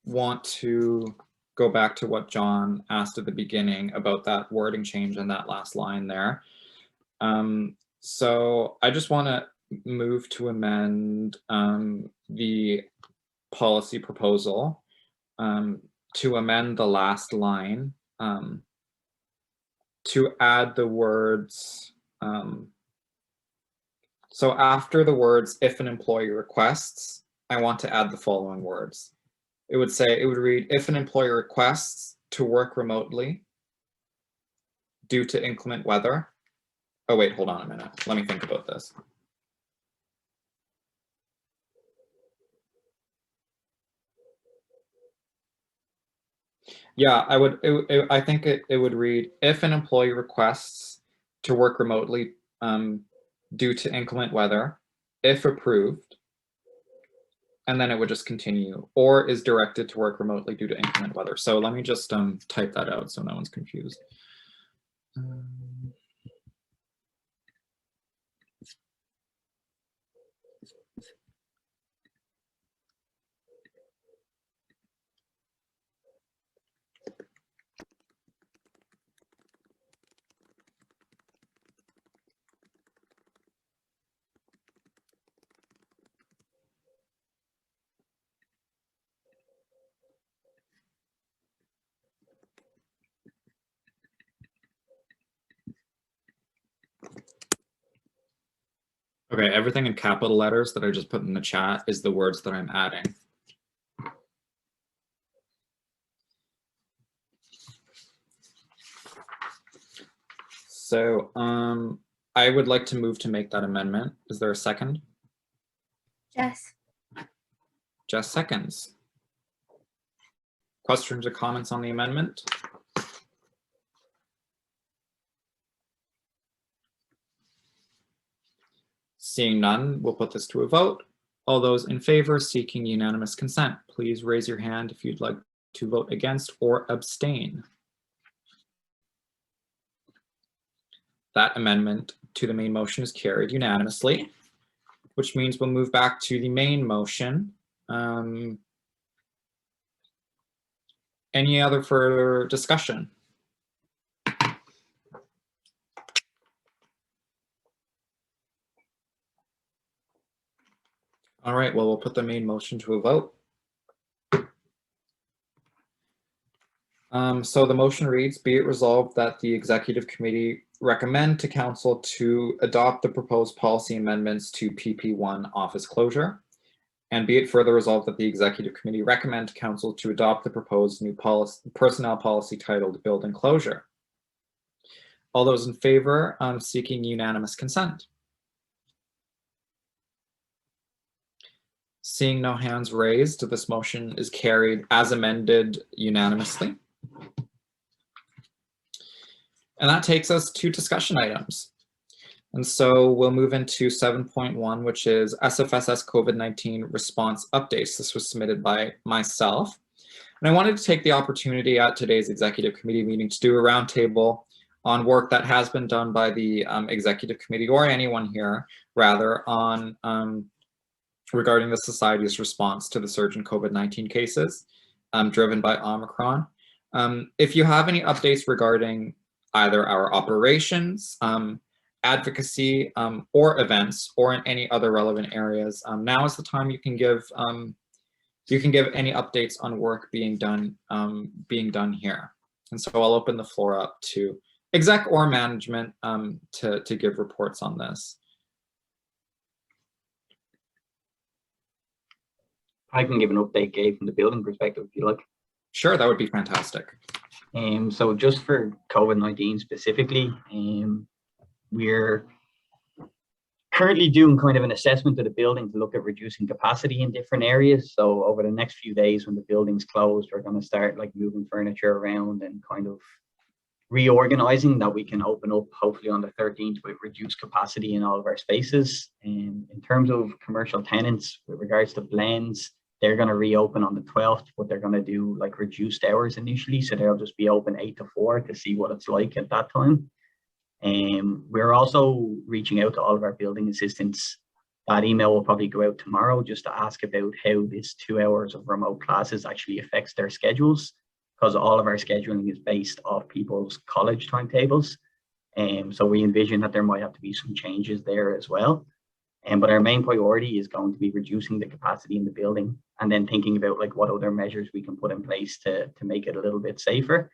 want to go back to what John asked at the beginning about that wording change in that last line there. So I just want to move to amend the policy proposal to amend the last line to add the words. So after the words, if an employee requests, I want to add the following words. It would read, if an employee requests to work remotely due to inclement weather. Oh, wait, hold on a minute. Let me think about this. Yeah, I think it would read, if an employee requests to work remotely due to inclement weather, if approved, and then it would just continue, or is directed to work remotely due to inclement weather. So let me just type that out so no one's confused. Okay, everything in capital letters that I just put in the chat is the words that I'm adding. So I would like to move to make that amendment. Is there a second? Jess, Jess seconds. Questions or comments on the amendment? Seeing none, we'll put this to a vote. All those in favor seeking unanimous consent, please raise your hand if you'd like to vote against or abstain. That amendment to the main motion is carried unanimously, which means we'll move back to the main motion. Any other further discussion? All right, well, we'll put the main motion to a vote. So the motion reads, be it resolved that the executive committee recommend to council to adopt the proposed policy amendments to PP1 office closure. And be it further resolved that the executive committee recommend to council to adopt the proposed new personnel policy titled building closure. All those in favor seeking unanimous consent? Seeing no hands raised, this motion is carried as amended unanimously. And that takes us to discussion items. And so we'll move into 7.1, which is SFSS COVID-19 response updates. This was submitted by myself. And I wanted to take the opportunity at today's executive committee meeting to do a roundtable on work that has been done by the executive committee, or anyone here rather, on regarding the society's response to the surge in COVID-19 cases driven by Omicron. If you have any updates regarding either our operations, advocacy, or events, or in any other relevant areas, now is the time you can give any updates on work being done here. And so I'll open the floor up to exec or management to give reports on this. I can give an update, Gabe, from the building perspective, if you like. Sure, that would be fantastic. So just for COVID-19 specifically, we're currently doing kind of an assessment of the building to look at reducing capacity in different areas. So over the next few days when the building's closed, we're going to start like moving furniture around and kind of reorganizing that we can open up hopefully on the 13th with reduced capacity in all of our spaces. And in terms of commercial tenants, with regards to blends, they're going to reopen on the 12th, but they're going to do like reduced hours initially. So they'll just be open 8 to 4 to see what it's like at that time. We're also reaching out to all of our building assistants. That email will probably go out tomorrow just to ask about how this 2 hours of remote classes actually affects their schedules, because all of our scheduling is based off people's college timetables. So we envision that there might have to be some changes there as well. But our main priority is going to be reducing the capacity in the building and then thinking about like what other measures we can put in place to make it a little bit safer.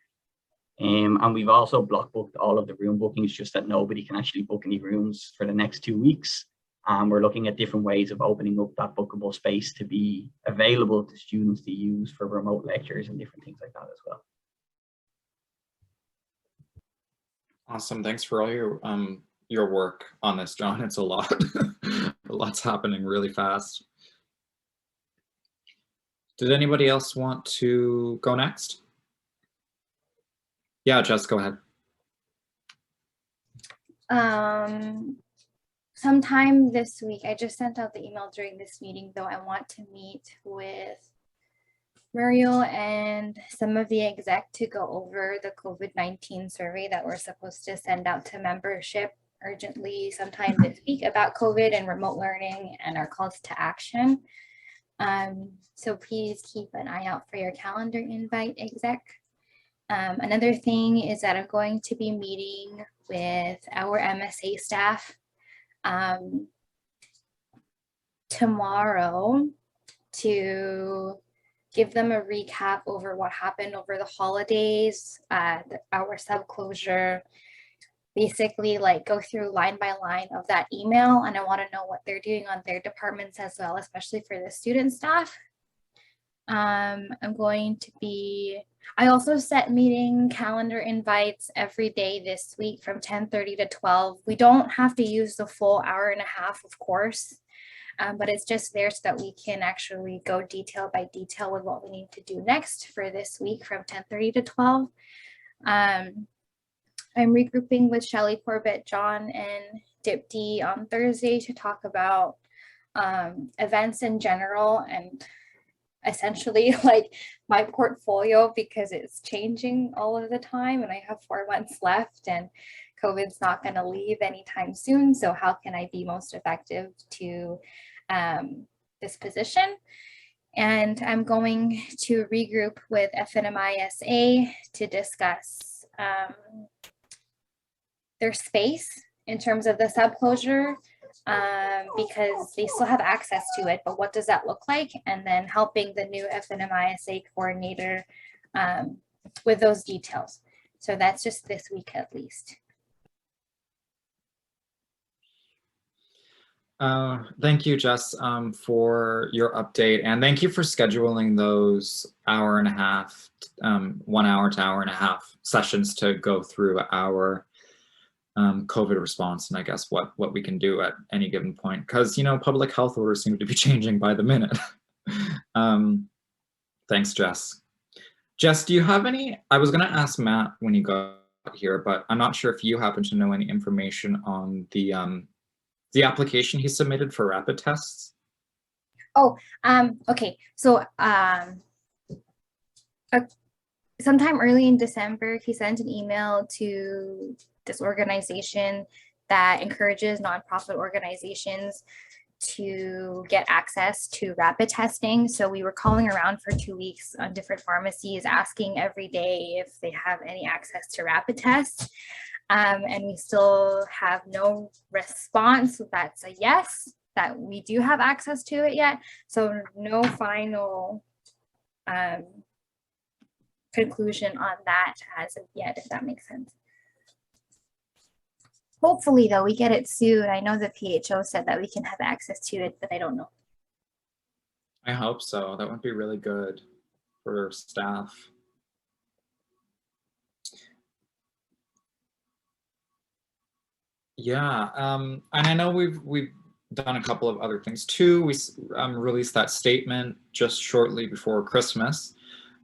And we've also block booked all of the room bookings, just that nobody can actually book any rooms for the next 2 weeks. We're looking at different ways of opening up that bookable space to be available to students to use for remote lectures and different things like that as well. Awesome, thanks for all your work on this, John. It's a lot. A lot's happening really fast. Did anybody else want to go next? Yeah, Jess, go ahead. Sometime this week, I just sent out the email during this meeting, though I want to meet with Muriel and some of the exec to go over the COVID-19 survey that we're supposed to send out to membership urgently sometime this week about COVID and remote learning and our calls to action. So please keep an eye out for your calendar invite, exec. Another thing is that I'm going to be meeting with our MSA staff tomorrow to give them a recap over what happened over the holidays, our sub closure, basically like go through line by line of that email. And I want to know what they're doing on their departments as well, especially for the student staff. I'm going to be, I also set meeting calendar invites every day this week from 10:30 to 12. We don't have to use the full hour and a half, of course, but it's just there so that we can actually go detail by detail with what we need to do next for this week from 10:30 to 12. I'm regrouping with Shelley Corbett, John, and Dipti on Thursday to talk about events in general and essentially like my portfolio, because it's changing all of the time and I have 4 months left and COVID's not going to leave anytime soon. So how can I be most effective to this position? And I'm going to regroup with FNMISA to discuss their space in terms of the sub-closure, because they still have access to it, but what does that look like? And then helping the new FNMISA coordinator with those details. So that's just this week at least. Thank you, Jess, for your update, and thank you for scheduling those hour and a half, 1 hour to hour and a half sessions to go through our COVID response, and I guess what we can do at any given point, because public health orders seem to be changing by the minute. Thanks, Jess. Jess, do you have any? I was going to ask Matt when he got here, but I'm not sure if you happen to know any information on the application he submitted for rapid tests. Oh, okay. So sometime early in December, he sent an email to this organization that encourages nonprofit organizations to get access to rapid testing. So we were calling around for 2 weeks on different pharmacies, asking every day if they have any access to rapid tests. And we still have no response. That's a yes, that we do have access to it yet. So no final conclusion on that as of yet, if that makes sense. Hopefully, though, we get it soon. I know the PHO said that we can have access to it, but I don't know. I hope so. That would be really good for staff. Yeah, and I know we've done a couple of other things too. We released that statement just shortly before Christmas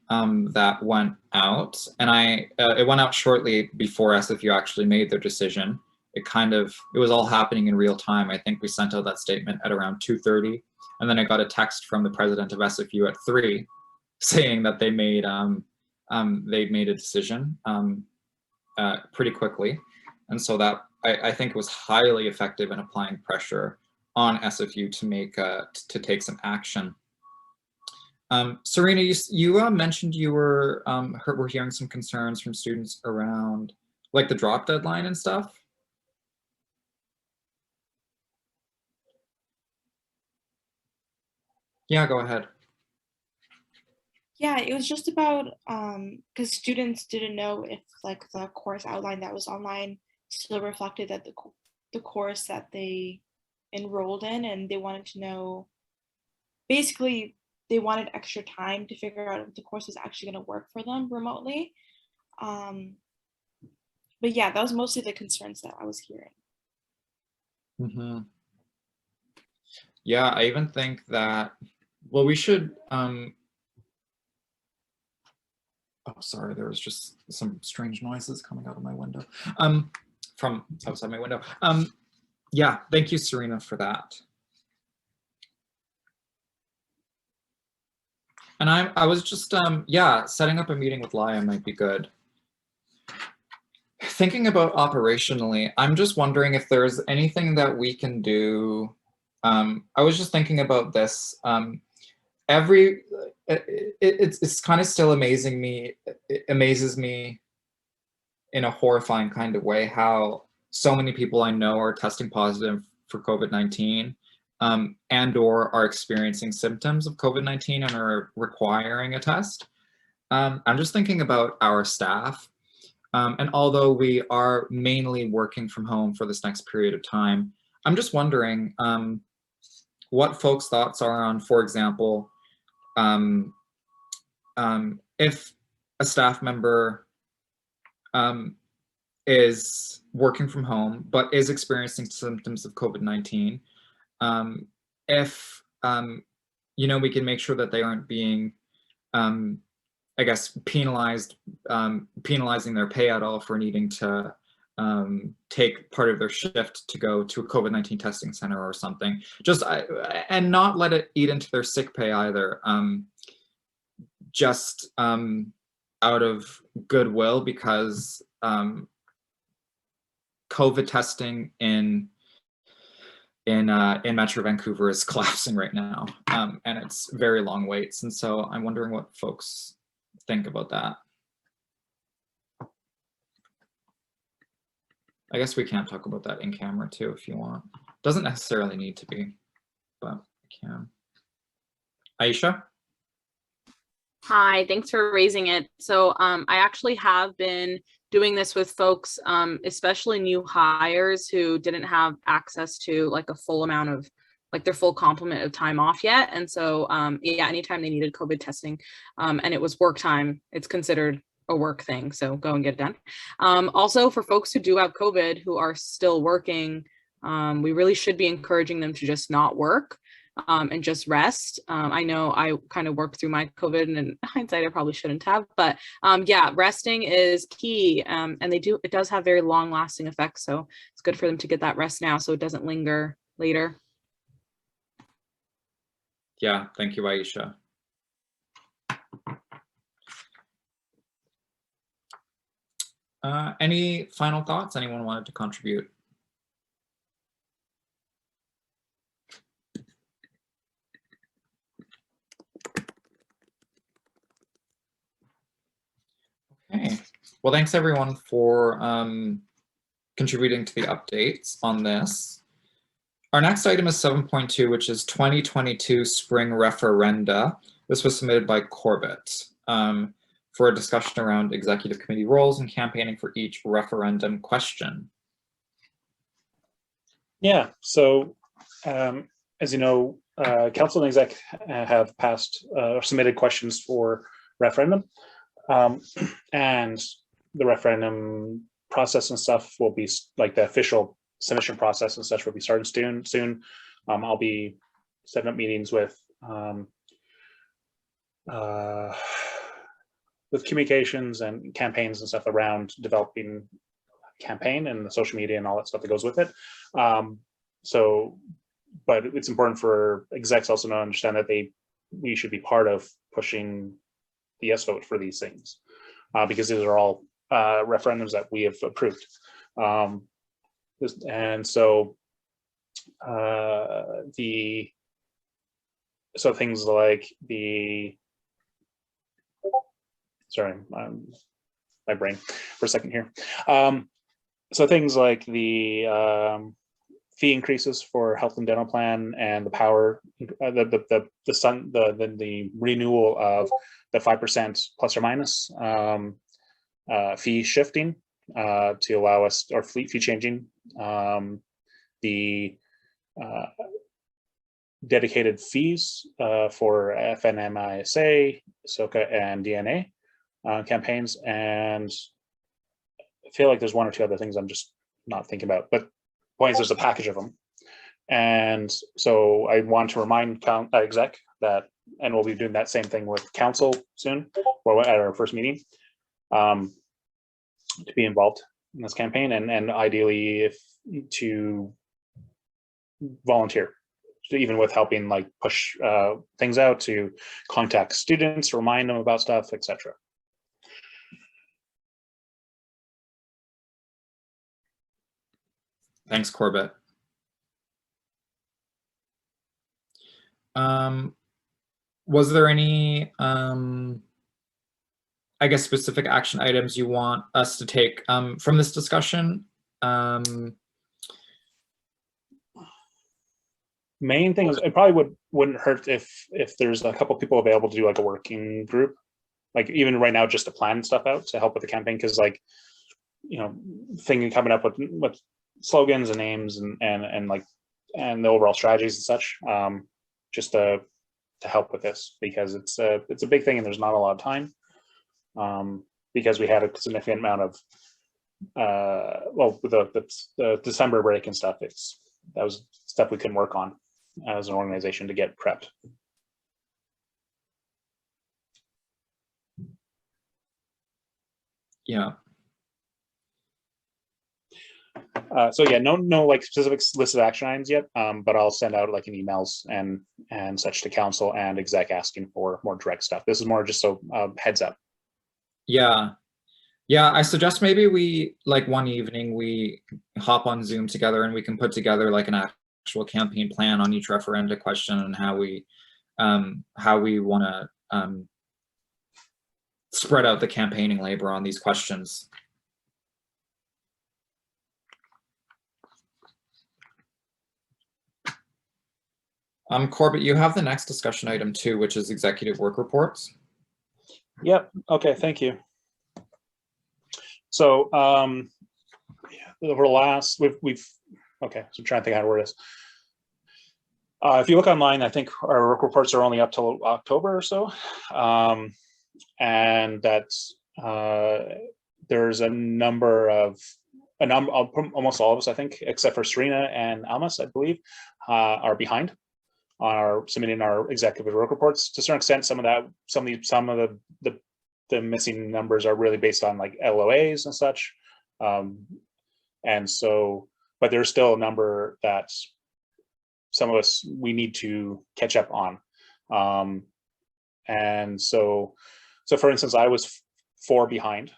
that went out, and it went out shortly before SFU actually made their decision. It was all happening in real time. I think we sent out that statement at around 2:30, and then I got a text from the president of SFU at 3 saying that they made a decision pretty quickly, and so that I think it was highly effective in applying pressure on SFU to take some action. Serena, you mentioned you were hearing some concerns from students around like the drop deadline and stuff. Yeah, go ahead. Yeah, it was just about because students didn't know if like the course outline that was online still reflected that the course that they enrolled in, and they wanted to know, basically they wanted extra time to figure out if the course was actually going to work for them remotely. But yeah, that was mostly the concerns that I was hearing. Mm-hmm. Yeah, I even think that, well, we should, oh, sorry, there was just some strange noises coming out of my window, from outside my window. Yeah, thank you, Serena, for that. And I was just, yeah, setting up a meeting with Laia might be good. Thinking about operationally, I'm just wondering if there's anything that we can do. I was just thinking about this. It's kind of still amazes me in a horrifying kind of way how so many people I know are testing positive for COVID-19 and or are experiencing symptoms of COVID-19 and are requiring a test. I'm just thinking about our staff. And although we are mainly working from home for this next period of time, I'm just wondering what folks' thoughts are on, for example, if a staff member is working from home but is experiencing symptoms of COVID-19, if we can make sure that they aren't being, I guess, penalizing their pay at all for needing to take part of their shift to go to a COVID-19 testing center or something. And not let it eat into their sick pay either. Just out of goodwill, because COVID testing in Metro Vancouver is collapsing right now, and it's very long waits. And so I'm wondering what folks think about that. I guess we can't talk about that in camera too if you want. Doesn't necessarily need to be, but I can. Aisha? Hi, thanks for raising it. So I actually have been doing this with folks, especially new hires who didn't have access to like a full amount of like their full complement of time off yet. And so yeah, anytime they needed COVID testing and it was work time, it's considered a work thing. So go and get it done. Also for folks who do have COVID who are still working, we really should be encouraging them to just not work. And just rest. I know I kind of worked through my COVID, and in hindsight, I probably shouldn't have, but yeah, resting is key. And it does have very long lasting effects. So it's good for them to get that rest now so it doesn't linger later. Yeah, thank you, Aisha. Any final thoughts? Anyone wanted to contribute? Okay, well, thanks everyone for contributing to the updates on this. Our next item is 7.2, which is 2022 spring referenda. This was submitted by Corbett for a discussion around executive committee roles and campaigning for each referendum question. Yeah, so as you know, council and exec have passed or submitted questions for referendum. And the referendum process and stuff will be like the official submission process and such will be starting soon. I'll be setting up meetings with communications and campaigns and stuff around developing campaign and the social media and all that stuff that goes with it. But it's important for execs also to understand that we should be part of pushing the yes vote for these things, because these are all referendums that we have approved. And so things like sorry, my brain for a second here. So things like the fee increases for health and dental plan and the power, the renewal of the 5% plus or minus fee shifting to allow us, or fee changing, the dedicated fees for FNMISA, SOCA, and DNA campaigns. And I feel like there's one or two other things I'm just not thinking about, but points, there's a package of them. And so I want to remind exec that, and we'll be doing that same thing with council soon, or at our first meeting, to be involved in this campaign, and ideally to volunteer, even with helping like push things out, to contact students, remind them about stuff, etc. Thanks, Corbett. Was there any, I guess, specific action items you want us to take from this discussion? Main thing is, it probably wouldn't hurt if there's a couple people available to do like a working group, like even right now, just to plan stuff out to help with the campaign, because like, you know, thinking, coming up with slogans and names and the overall strategies and such, just to help with this, because it's a big thing and there's not a lot of time, because we had a significant amount of well, with the December break and stuff. That was stuff we couldn't work on as an organization to get prepped. Yeah. So yeah, no like specific listed action items yet, but I'll send out like an emails and such to council and exec asking for more direct stuff. This is more just so heads up. Yeah. Yeah, I suggest maybe we, like one evening, we hop on Zoom together and we can put together like an actual campaign plan on each referenda question and how we want to spread out the campaigning labor on these questions. Corbett, you have the next discussion item too, which is executive work reports. Yep. Okay. Thank you. So over the last, we've okay. So I'm trying to think how to word this. If you look online, I think our work reports are only up till October or so, and that's there's a number of almost all of us, I think, except for Serena and Almas, I believe, are behind on our submitting our executive work reports. To a certain extent, some of the missing numbers are really based on like LOAs and such, and so, but there's still a number that some of us we need to catch up on, and so for instance, I was 4 behind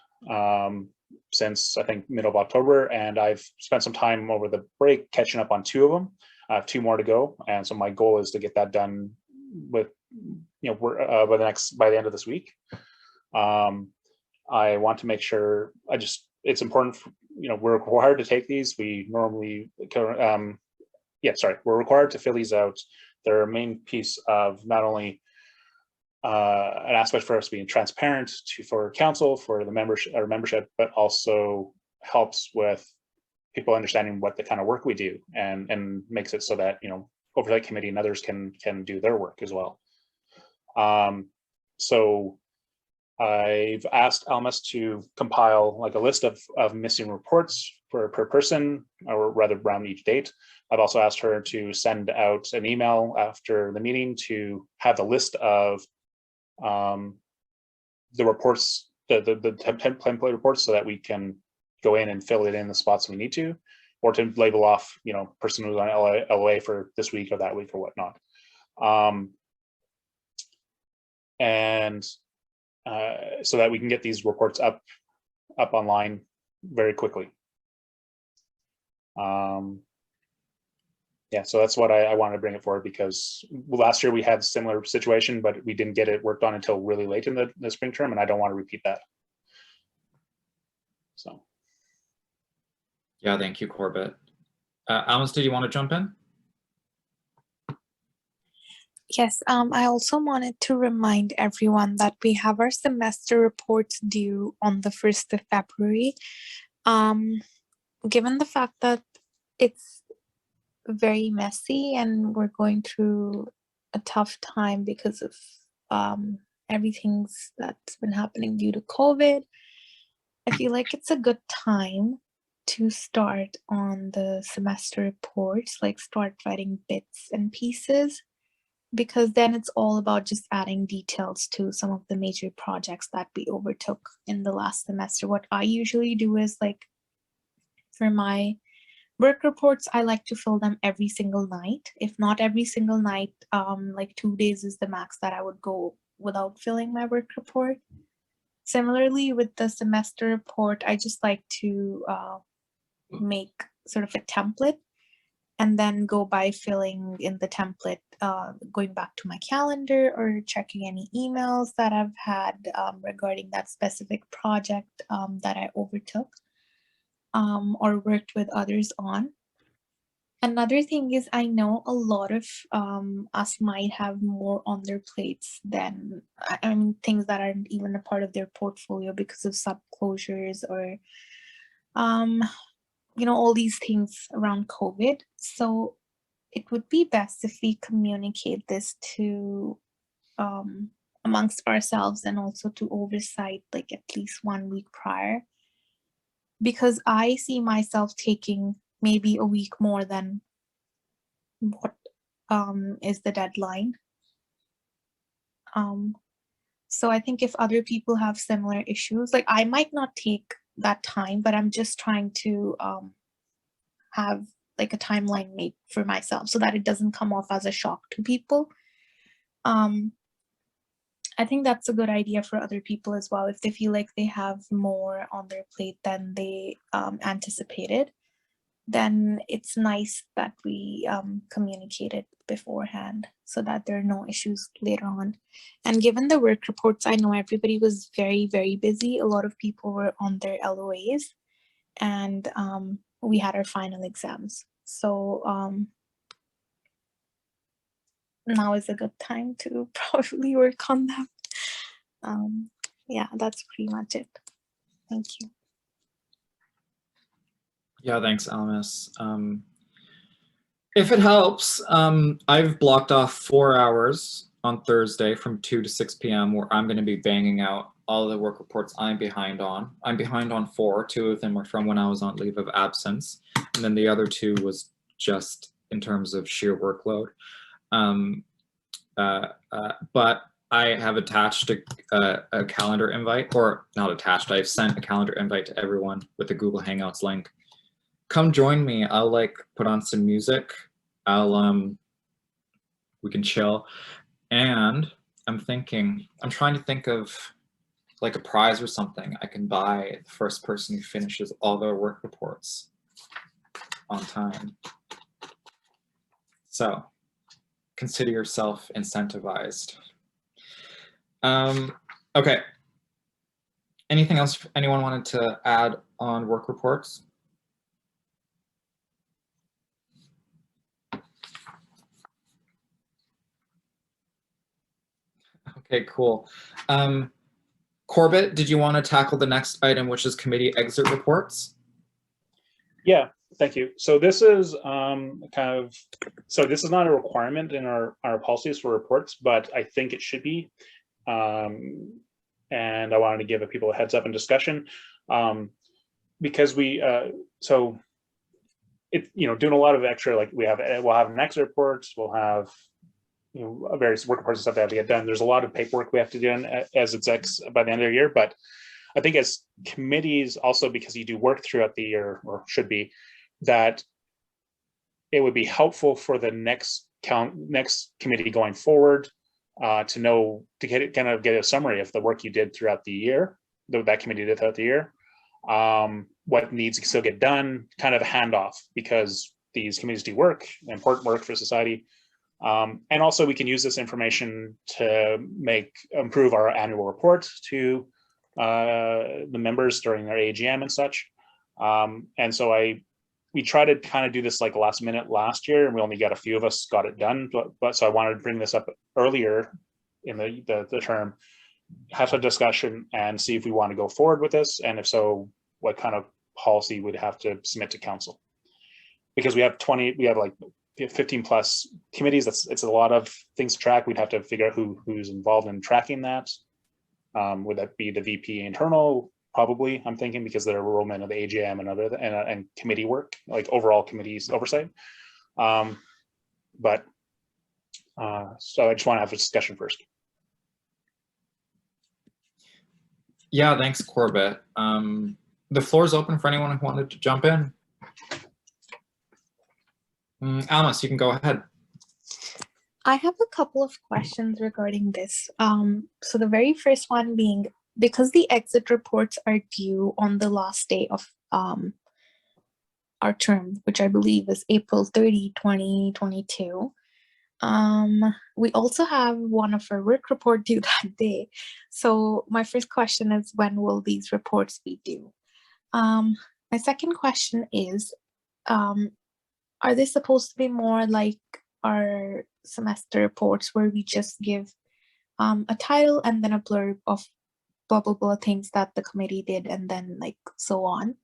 since I think middle of October, and I've spent some time over the break catching up on 2 of them. I have 2 more to go, and so my goal is to get that done with, you know, by the end of this week. I want to make sure it's important, you know, we're required to take these. We normally, we're required to fill these out. They're a main piece of not only an aspect for us being transparent for council, for the membership, but also helps with people understanding what the kind of work we do, and makes it so that, you know, oversight committee and others can do their work as well. So I've asked Almas to compile like a list of missing reports per person, or rather around each date. I've also asked her to send out an email after the meeting to have the list of the reports, the template reports, so that we can go in and fill it in the spots we need to, or to label off, you know, person who's on LOA for this week or that week or whatnot. And so that we can get these reports up online very quickly. Yeah, so that's what I wanted to bring it forward, because last year we had a similar situation, but we didn't get it worked on until really late in the spring term, and I don't want to repeat that. So. Yeah, thank you, Corbett. Almas, did you want to jump in? Yes, I also wanted to remind everyone that we have our semester reports due on the 1st of February. Given the fact that it's very messy and we're going through a tough time because of everything that's been happening due to COVID, I feel like it's a good time to start on the semester reports, like start writing bits and pieces, because then it's all about just adding details to some of the major projects that we overtook in the last semester. What I usually do is, like, for my work reports, I like to fill them every single night. If not every single night, like 2 days is the max that I would go without filling my work report. Similarly, with the semester report, I just like to make sort of a template and then go by filling in the template, going back to my calendar or checking any emails that I've had regarding that specific project that I overtook or worked with others on. Another thing is, I know a lot of us might have more on their plates than, I mean, things that aren't even a part of their portfolio because of sub closures or you know, all these things around COVID. So it would be best if we communicate this to amongst ourselves and also to oversight like at least 1 week prior, because I see myself taking maybe a week more than what is the deadline. So I think if other people have similar issues, like I might not take that time, but I'm just trying to have like a timeline made for myself so that it doesn't come off as a shock to people. I think that's a good idea for other people as well. If they feel like they have more on their plate than they anticipated, then it's nice that we communicated beforehand so that there are no issues later on. And given the work reports, I know everybody was very, very busy. A lot of people were on their LOAs, and we had our final exams. So now is a good time to probably work on them. Yeah, that's pretty much it. Thank you. Yeah, thanks, Almas. If it helps, I've blocked off 4 hours on Thursday from 2 to 6 p.m. where I'm going to be banging out all the work reports I'm behind on. I'm behind on 4. 2 of them were from when I was on leave of absence, and then the other 2 was just in terms of sheer workload. But I have attached a calendar invite, or not attached, I've sent a calendar invite to everyone with a Google Hangouts link. Come join me. I'll like put on some music. We can chill. And I'm trying to think of like a prize or something I can buy the first person who finishes all their work reports on time. So consider yourself incentivized. Okay. Anything else anyone wanted to add on work reports? Okay, cool. Corbett, did you want to tackle the next item, which is committee exit reports? Yeah, thank you. So this is this is not a requirement in our policies for reports, but I think it should be. And I wanted to give people a heads up in discussion because we doing a lot of extra, like we'll have an exit report, we'll have various work reports and stuff that have to get done. There's a lot of paperwork we have to do as execs by the end of the year, but I think as committees also, because you do work throughout the year, or should be, that it would be helpful for the next committee going forward to get a summary of the work you did throughout the year, that committee did throughout the year, what needs to still get done, kind of a handoff, because these committees do important work for society. And also we can use this information to improve our annual report to the members during their AGM and such. And so we tried to kind of do this like last minute last year, and we only got a few of us got it done. But so I wanted to bring this up earlier in the term, have a discussion and see if we want to go forward with this, and if so, what kind of policy we'd have to submit to council. Because we have 15 plus committees, it's a lot of things to track. We'd have to figure out who's involved in tracking that. Would that be the VP internal? Probably, I'm thinking, because they're enrollment of the AGM and committee work, like overall committees oversight. So I just want to have a discussion first. Yeah, thanks, Corbett. The floor is open for anyone who wanted to jump in. Almas, you can go ahead. I have a couple of questions regarding this. So the very first one being, because the exit reports are due on the last day of our term, which I believe is April 30, 2022. We also have one of our work report due that day. So my first question is, when will these reports be due? My second question is, are they supposed to be more like our semester reports where we just give a title and then a blurb of blah, blah, blah things that the committee did, and then like so on?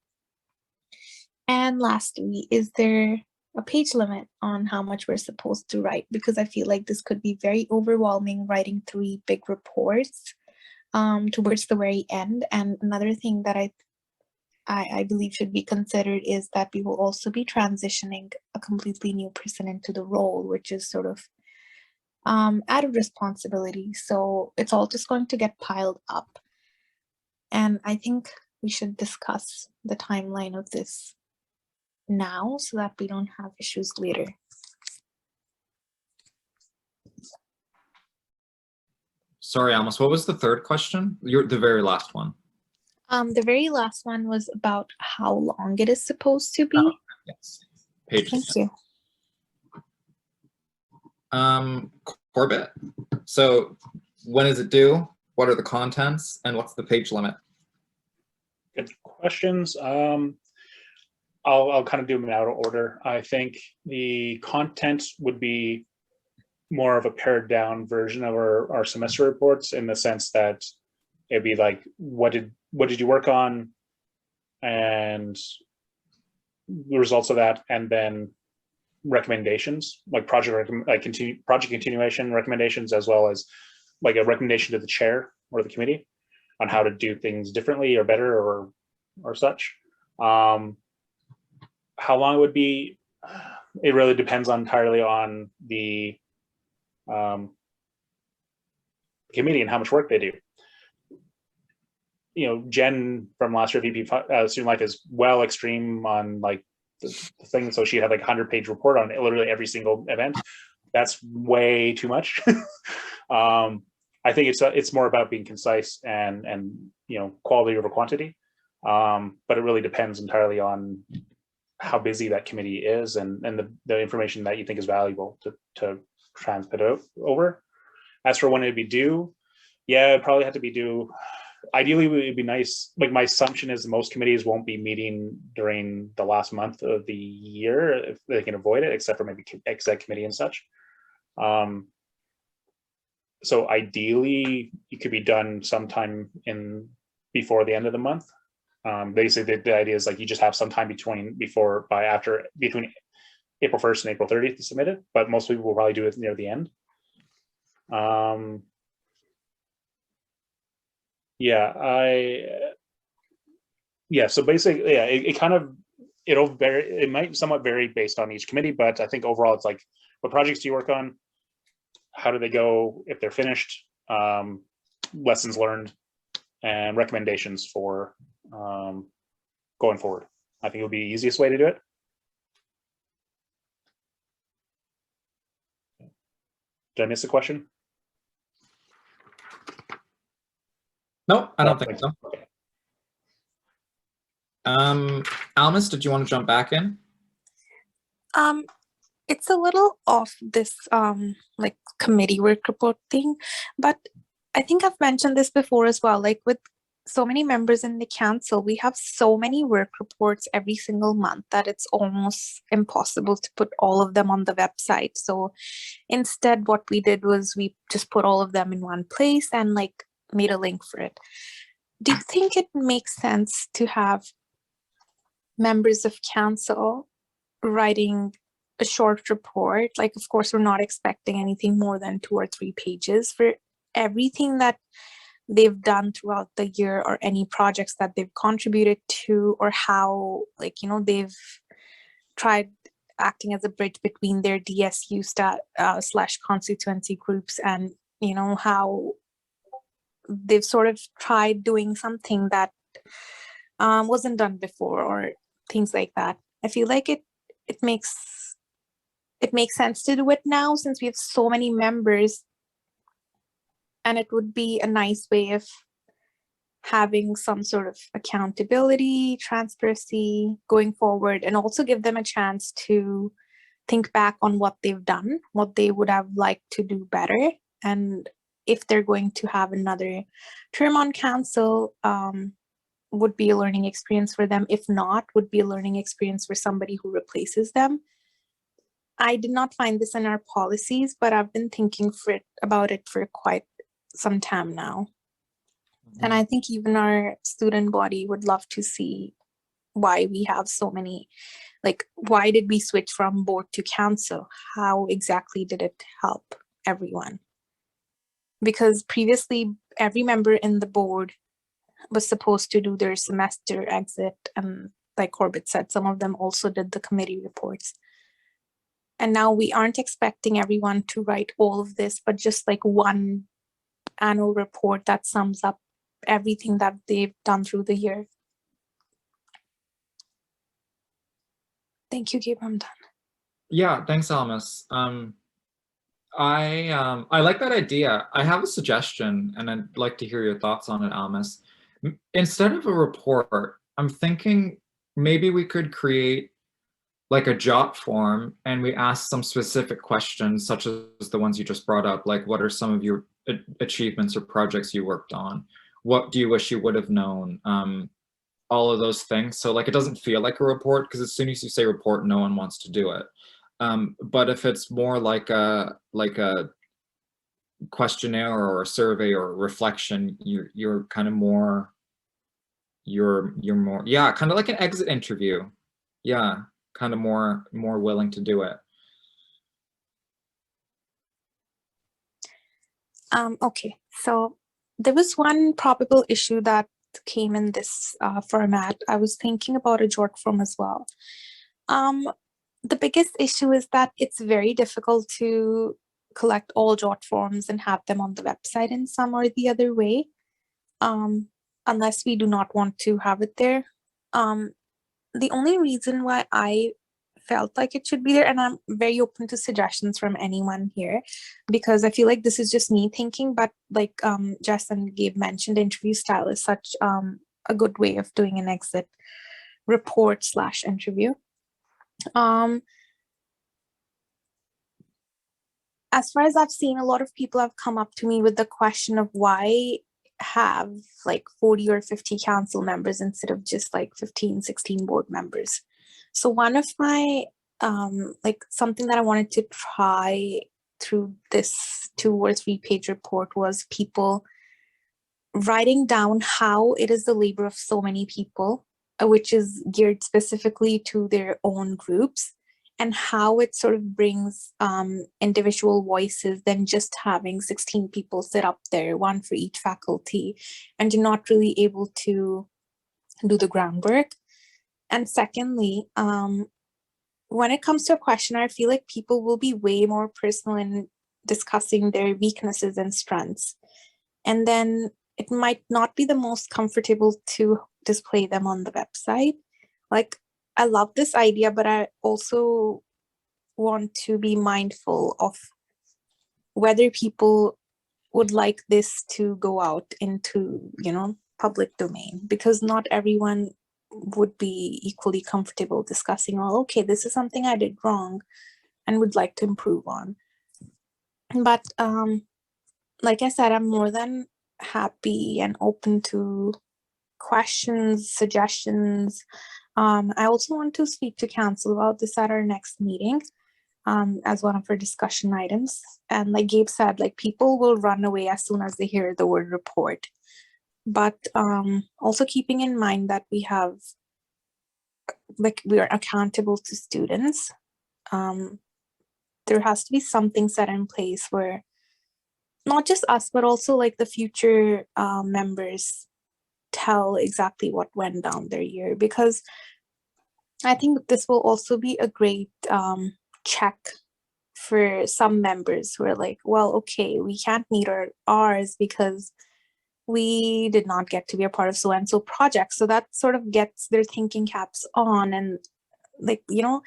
And lastly, is there a page limit on how much we're supposed to write, because I feel like this could be very overwhelming writing 3 big reports towards the very end. And another thing that I believe should be considered is that we will also be transitioning a completely new person into the role, which is sort of added responsibility. So it's all just going to get piled up. And I think we should discuss the timeline of this now so that we don't have issues later. Sorry, Almas, what was the third question? The very last one. The very last one was about how long it is supposed to be. Oh, yes. Page. Thank you. Corbett, so when is it due? What are the contents and what's the page limit? Good questions. I'll kind of do them out of order. I think the content would be more of a pared down version of our semester reports, in the sense that it'd be like, what did you work on, and the results of that, and then recommendations, like project continuation recommendations, as well as like a recommendation to the chair or the committee on how to do things differently or better or such. How long it would be, it really depends entirely on the committee and how much work they do. You know, Jen from last year, VP Student Life, is well extreme on like the thing, so she had like 100-page report on literally every single event. That's way too much. I think it's more about being concise and you know, quality over quantity. But it really depends entirely on how busy that committee is and the information that you think is valuable to transmit over. As for when it'd be due, yeah, it'd probably have to be due. Ideally, it would be nice. Like, my assumption is most committees won't be meeting during the last month of the year if they can avoid it, except for maybe exec committee and such. So ideally, it could be done sometime before the end of the month. Basically, the idea is like you just have some time between April 1st and April 30th to submit it, but most people will probably do it near the end. So basically, yeah, it'll vary. It might somewhat vary based on each committee, but I think overall it's like, what projects do you work on? How do they go if they're finished? Lessons learned and recommendations for going forward. I think it would be the easiest way to do it. Did I miss a question? No, I don't think so. Okay. Almas, did you want to jump back in? It's a little off this like committee work report thing, but I think I've mentioned this before as well. Like, with so many members in the council, we have so many work reports every single month that it's almost impossible to put all of them on the website. So instead, what we did was we just put all of them in one place and like made a link for it. Do you think it makes sense to have members of council writing a short report? Like, of course, we're not expecting anything more than 2 or 3 pages for everything that they've done throughout the year, or any projects that they've contributed to, or how, like, you know, they've tried acting as a bridge between their DSU slash constituency groups, and, you know, how they've sort of tried doing something that wasn't done before, or things like that. I feel like it makes sense to do it now, since we have so many members, and it would be a nice way of having some sort of accountability, transparency going forward, and also give them a chance to think back on what they've done, what they would have liked to do better, and if they're going to have another term on council, would be a learning experience for them. If not, would be a learning experience for somebody who replaces them. I did not find this in our policies, but I've been thinking about it for quite some time now. And I think even our student body would love to see why we have so many Like, why did we switch from board to council? How exactly did it help everyone? Because previously every member in the board was supposed to do their semester exit, and like Corbett said, some of them also did the committee reports. And now we aren't expecting everyone to write all of this, but just like one annual report that sums up everything that they've done through the year. Thank you, Gabe. I'm done. Yeah, thanks, Almas. I like that idea. I have a suggestion, and I'd like to hear your thoughts on it, Almas. Instead of a report, I'm thinking maybe we could create like a jot form, and we ask some specific questions, such as the ones you just brought up, like what are some of your achievements or projects you worked on? What do you wish you would have known? All of those things. So like it doesn't feel like a report, because as soon as you say report, no one wants to do it. But if it's more like a questionnaire or a survey or a reflection, you're kind of more, you're more, yeah, kind of like an exit interview. Yeah, kind of more willing to do it. Okay, so there was one probable issue that came in this format. I was thinking about a jot form as well. The biggest issue is that it's very difficult to collect all jot forms and have them on the website in some or the other way, unless we do not want to have it there. The only reason why I felt like it should be there, and I'm very open to suggestions from anyone here, because I feel like this is just me thinking, but like Jess and Gabe mentioned, interview style is such a good way of doing an exit report / interview. As far as I've seen, a lot of people have come up to me with the question of why have like 40 or 50 council members instead of just like 15, 16 board members. So one of my, like something that I wanted to try through this 2 or 3 page report was people writing down how it is the labor of so many people, which is geared specifically to their own groups, and how it sort of brings individual voices than just having 16 people sit up there, 1 for each faculty, and you're not really able to do the groundwork. And secondly, when it comes to a questionnaire, I feel like people will be way more personal in discussing their weaknesses and strengths. And then it might not be the most comfortable to display them on the website. Like, I love this idea, but I also want to be mindful of whether people would like this to go out into, you know, public domain, because not everyone would be equally comfortable discussing, oh, okay, this is something I did wrong and would like to improve on. But like I said, I'm more than happy and open to questions, suggestions. I also want to speak to council about this at our next meeting as one of our discussion items. And like Gabe said, like people will run away as soon as they hear the word report. But also keeping in mind that we have, like, we are accountable to students. There has to be something set in place where not just us, but also like the future members tell exactly what went down their year, because I think this will also be a great check for some members who are like, well, okay, we can't meet our R's because we did not get to be a part of so-and-so project. So that sort of gets their thinking caps on and, like, you know,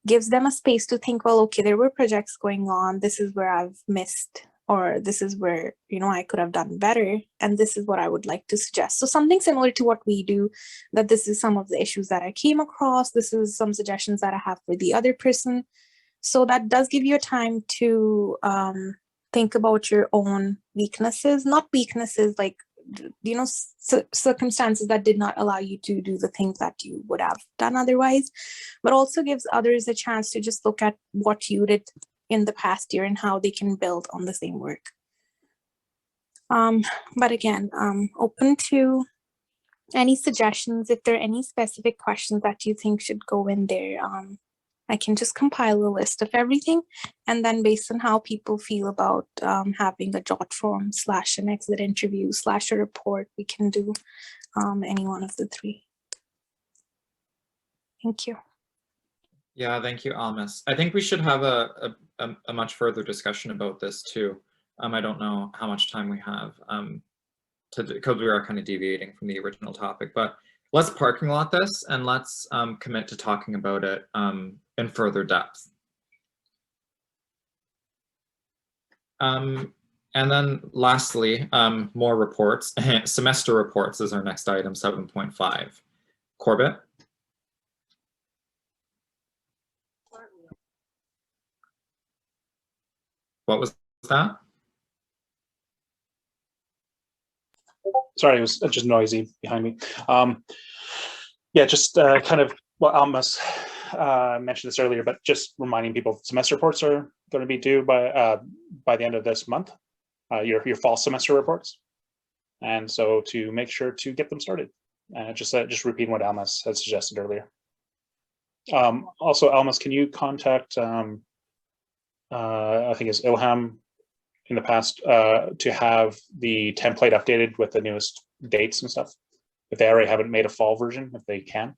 gives them a space to think, well, okay, there were projects going on. This is where I've missed, or this is where, you know, I could have done better. And this is what I would like to suggest. So something similar to what we do, that this is some of the issues that I came across. This is some suggestions that I have for the other person. So that does give you a time to think about your own weaknesses, not weaknesses like, you know, circumstances that did not allow you to do the things that you would have done otherwise, but also gives others a chance to just look at what you did in the past year and how they can build on the same work. But again, open to Any suggestions, if there are any specific questions that you think should go in there, I can just compile a list of everything. And then based on how people feel about having a jot form / an exit interview / a report, we can do any one of the three. Thank you. Yeah, thank you, Almas. I think we should have a much further discussion about this too. I don't know how much time we have because we are kind of deviating from the original topic, but let's parking lot this and let's commit to talking about it in further depth. And then lastly, more reports. Semester reports is our next item, 7.5. Corbett? What was that? Sorry, it was just noisy behind me. Yeah, just kind of what Almas mentioned this earlier, but just reminding people semester reports are going to be due by the end of this month, your fall semester reports. And so to make sure to get them started, just repeating what Almas had suggested earlier. Also, Almas, can you contact, I think it's Ilham in the past, to have the template updated with the newest dates and stuff, if they already haven't made a fall version, if they can.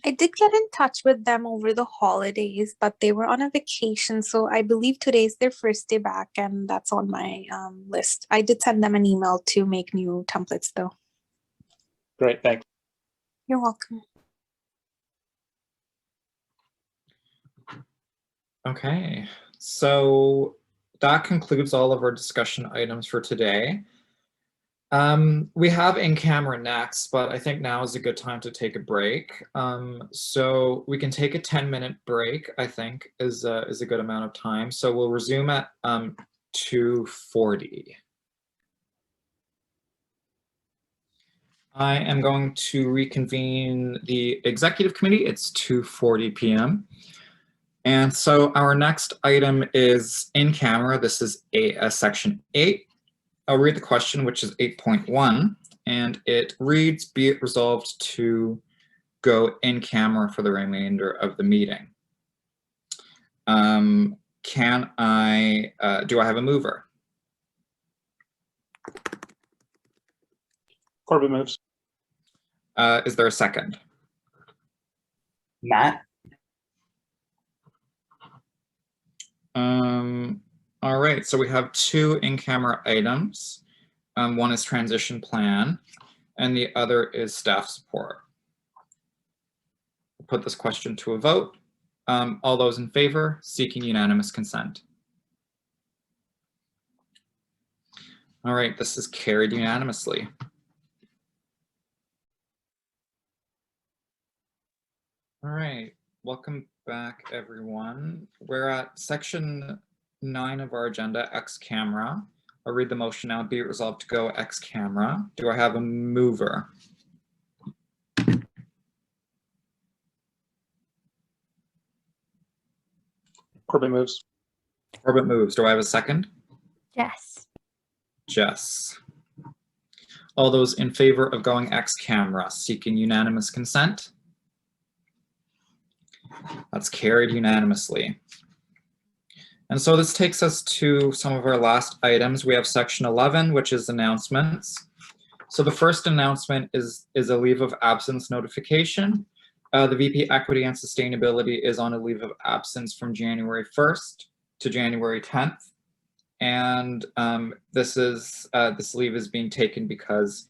I did get in touch with them over the holidays, but they were on a vacation. So I believe today's their first day back, and that's on my list. I did send them an email to make new templates though. Great, thanks. You're welcome. Okay, so that concludes all of our discussion items for today. We have in-camera next, but I think now is a good time to take a break. So we can take a 10-minute break, I think is a good amount of time. So we'll resume at 2:40. I am going to reconvene the executive committee. It's 2:40 p.m. And so our next item is in camera. This is section 8. I'll read the question, which is 8.1, and it reads, be it resolved to go in camera for the remainder of the meeting. Do I have a mover? Corbett moves. Is there a second? Matt? All right, so we have 2 in-camera items. One is transition plan, and the other is staff support. We'll put this question to a vote. All those in favor, seeking unanimous consent. All right, this is carried unanimously. All right, welcome back, everyone. We're at section 9 of our agenda, X camera. I'll read the motion now. Be it resolved to go X camera. Do I have a mover? Corbett moves. Corbett moves. Do I have a second? Yes. Jess. All those in favor of going X camera, seeking unanimous consent? That's carried unanimously. And so this takes us to some of our last items. We have section 11, which is announcements. So the first announcement is a leave of absence notification. The VP Equity and Sustainability is on a leave of absence from January 1st to January 10th. And this leave is being taken because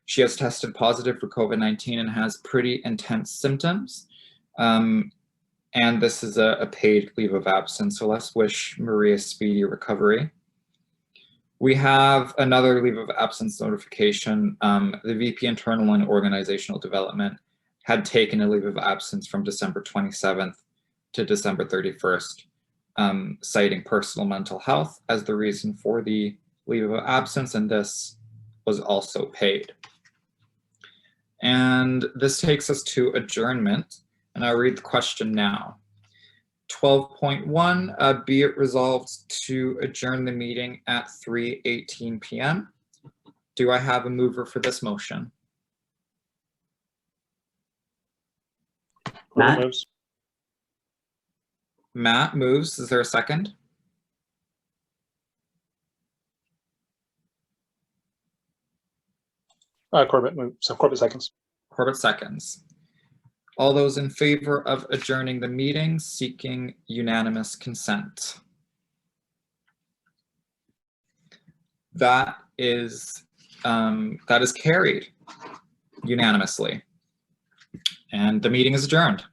she has tested positive for COVID-19 and has pretty intense symptoms. And this is a paid leave of absence, so let's wish Maria a speedy recovery. We have another leave of absence notification. The VP Internal and Organizational Development had taken a leave of absence from December 27th to December 31st, citing personal mental health as the reason for the leave of absence, and this was also paid. And this takes us to adjournment. And I'll read the question now. 12.1, be it resolved to adjourn the meeting at 3:18 p.m. Do I have a mover for this motion? Corbett Matt? moves. Matt moves. Is there a second? Corbett moves. So Corbett seconds. Corbett seconds. All those in favor of adjourning the meeting seeking unanimous consent. That is carried unanimously. And the meeting is adjourned.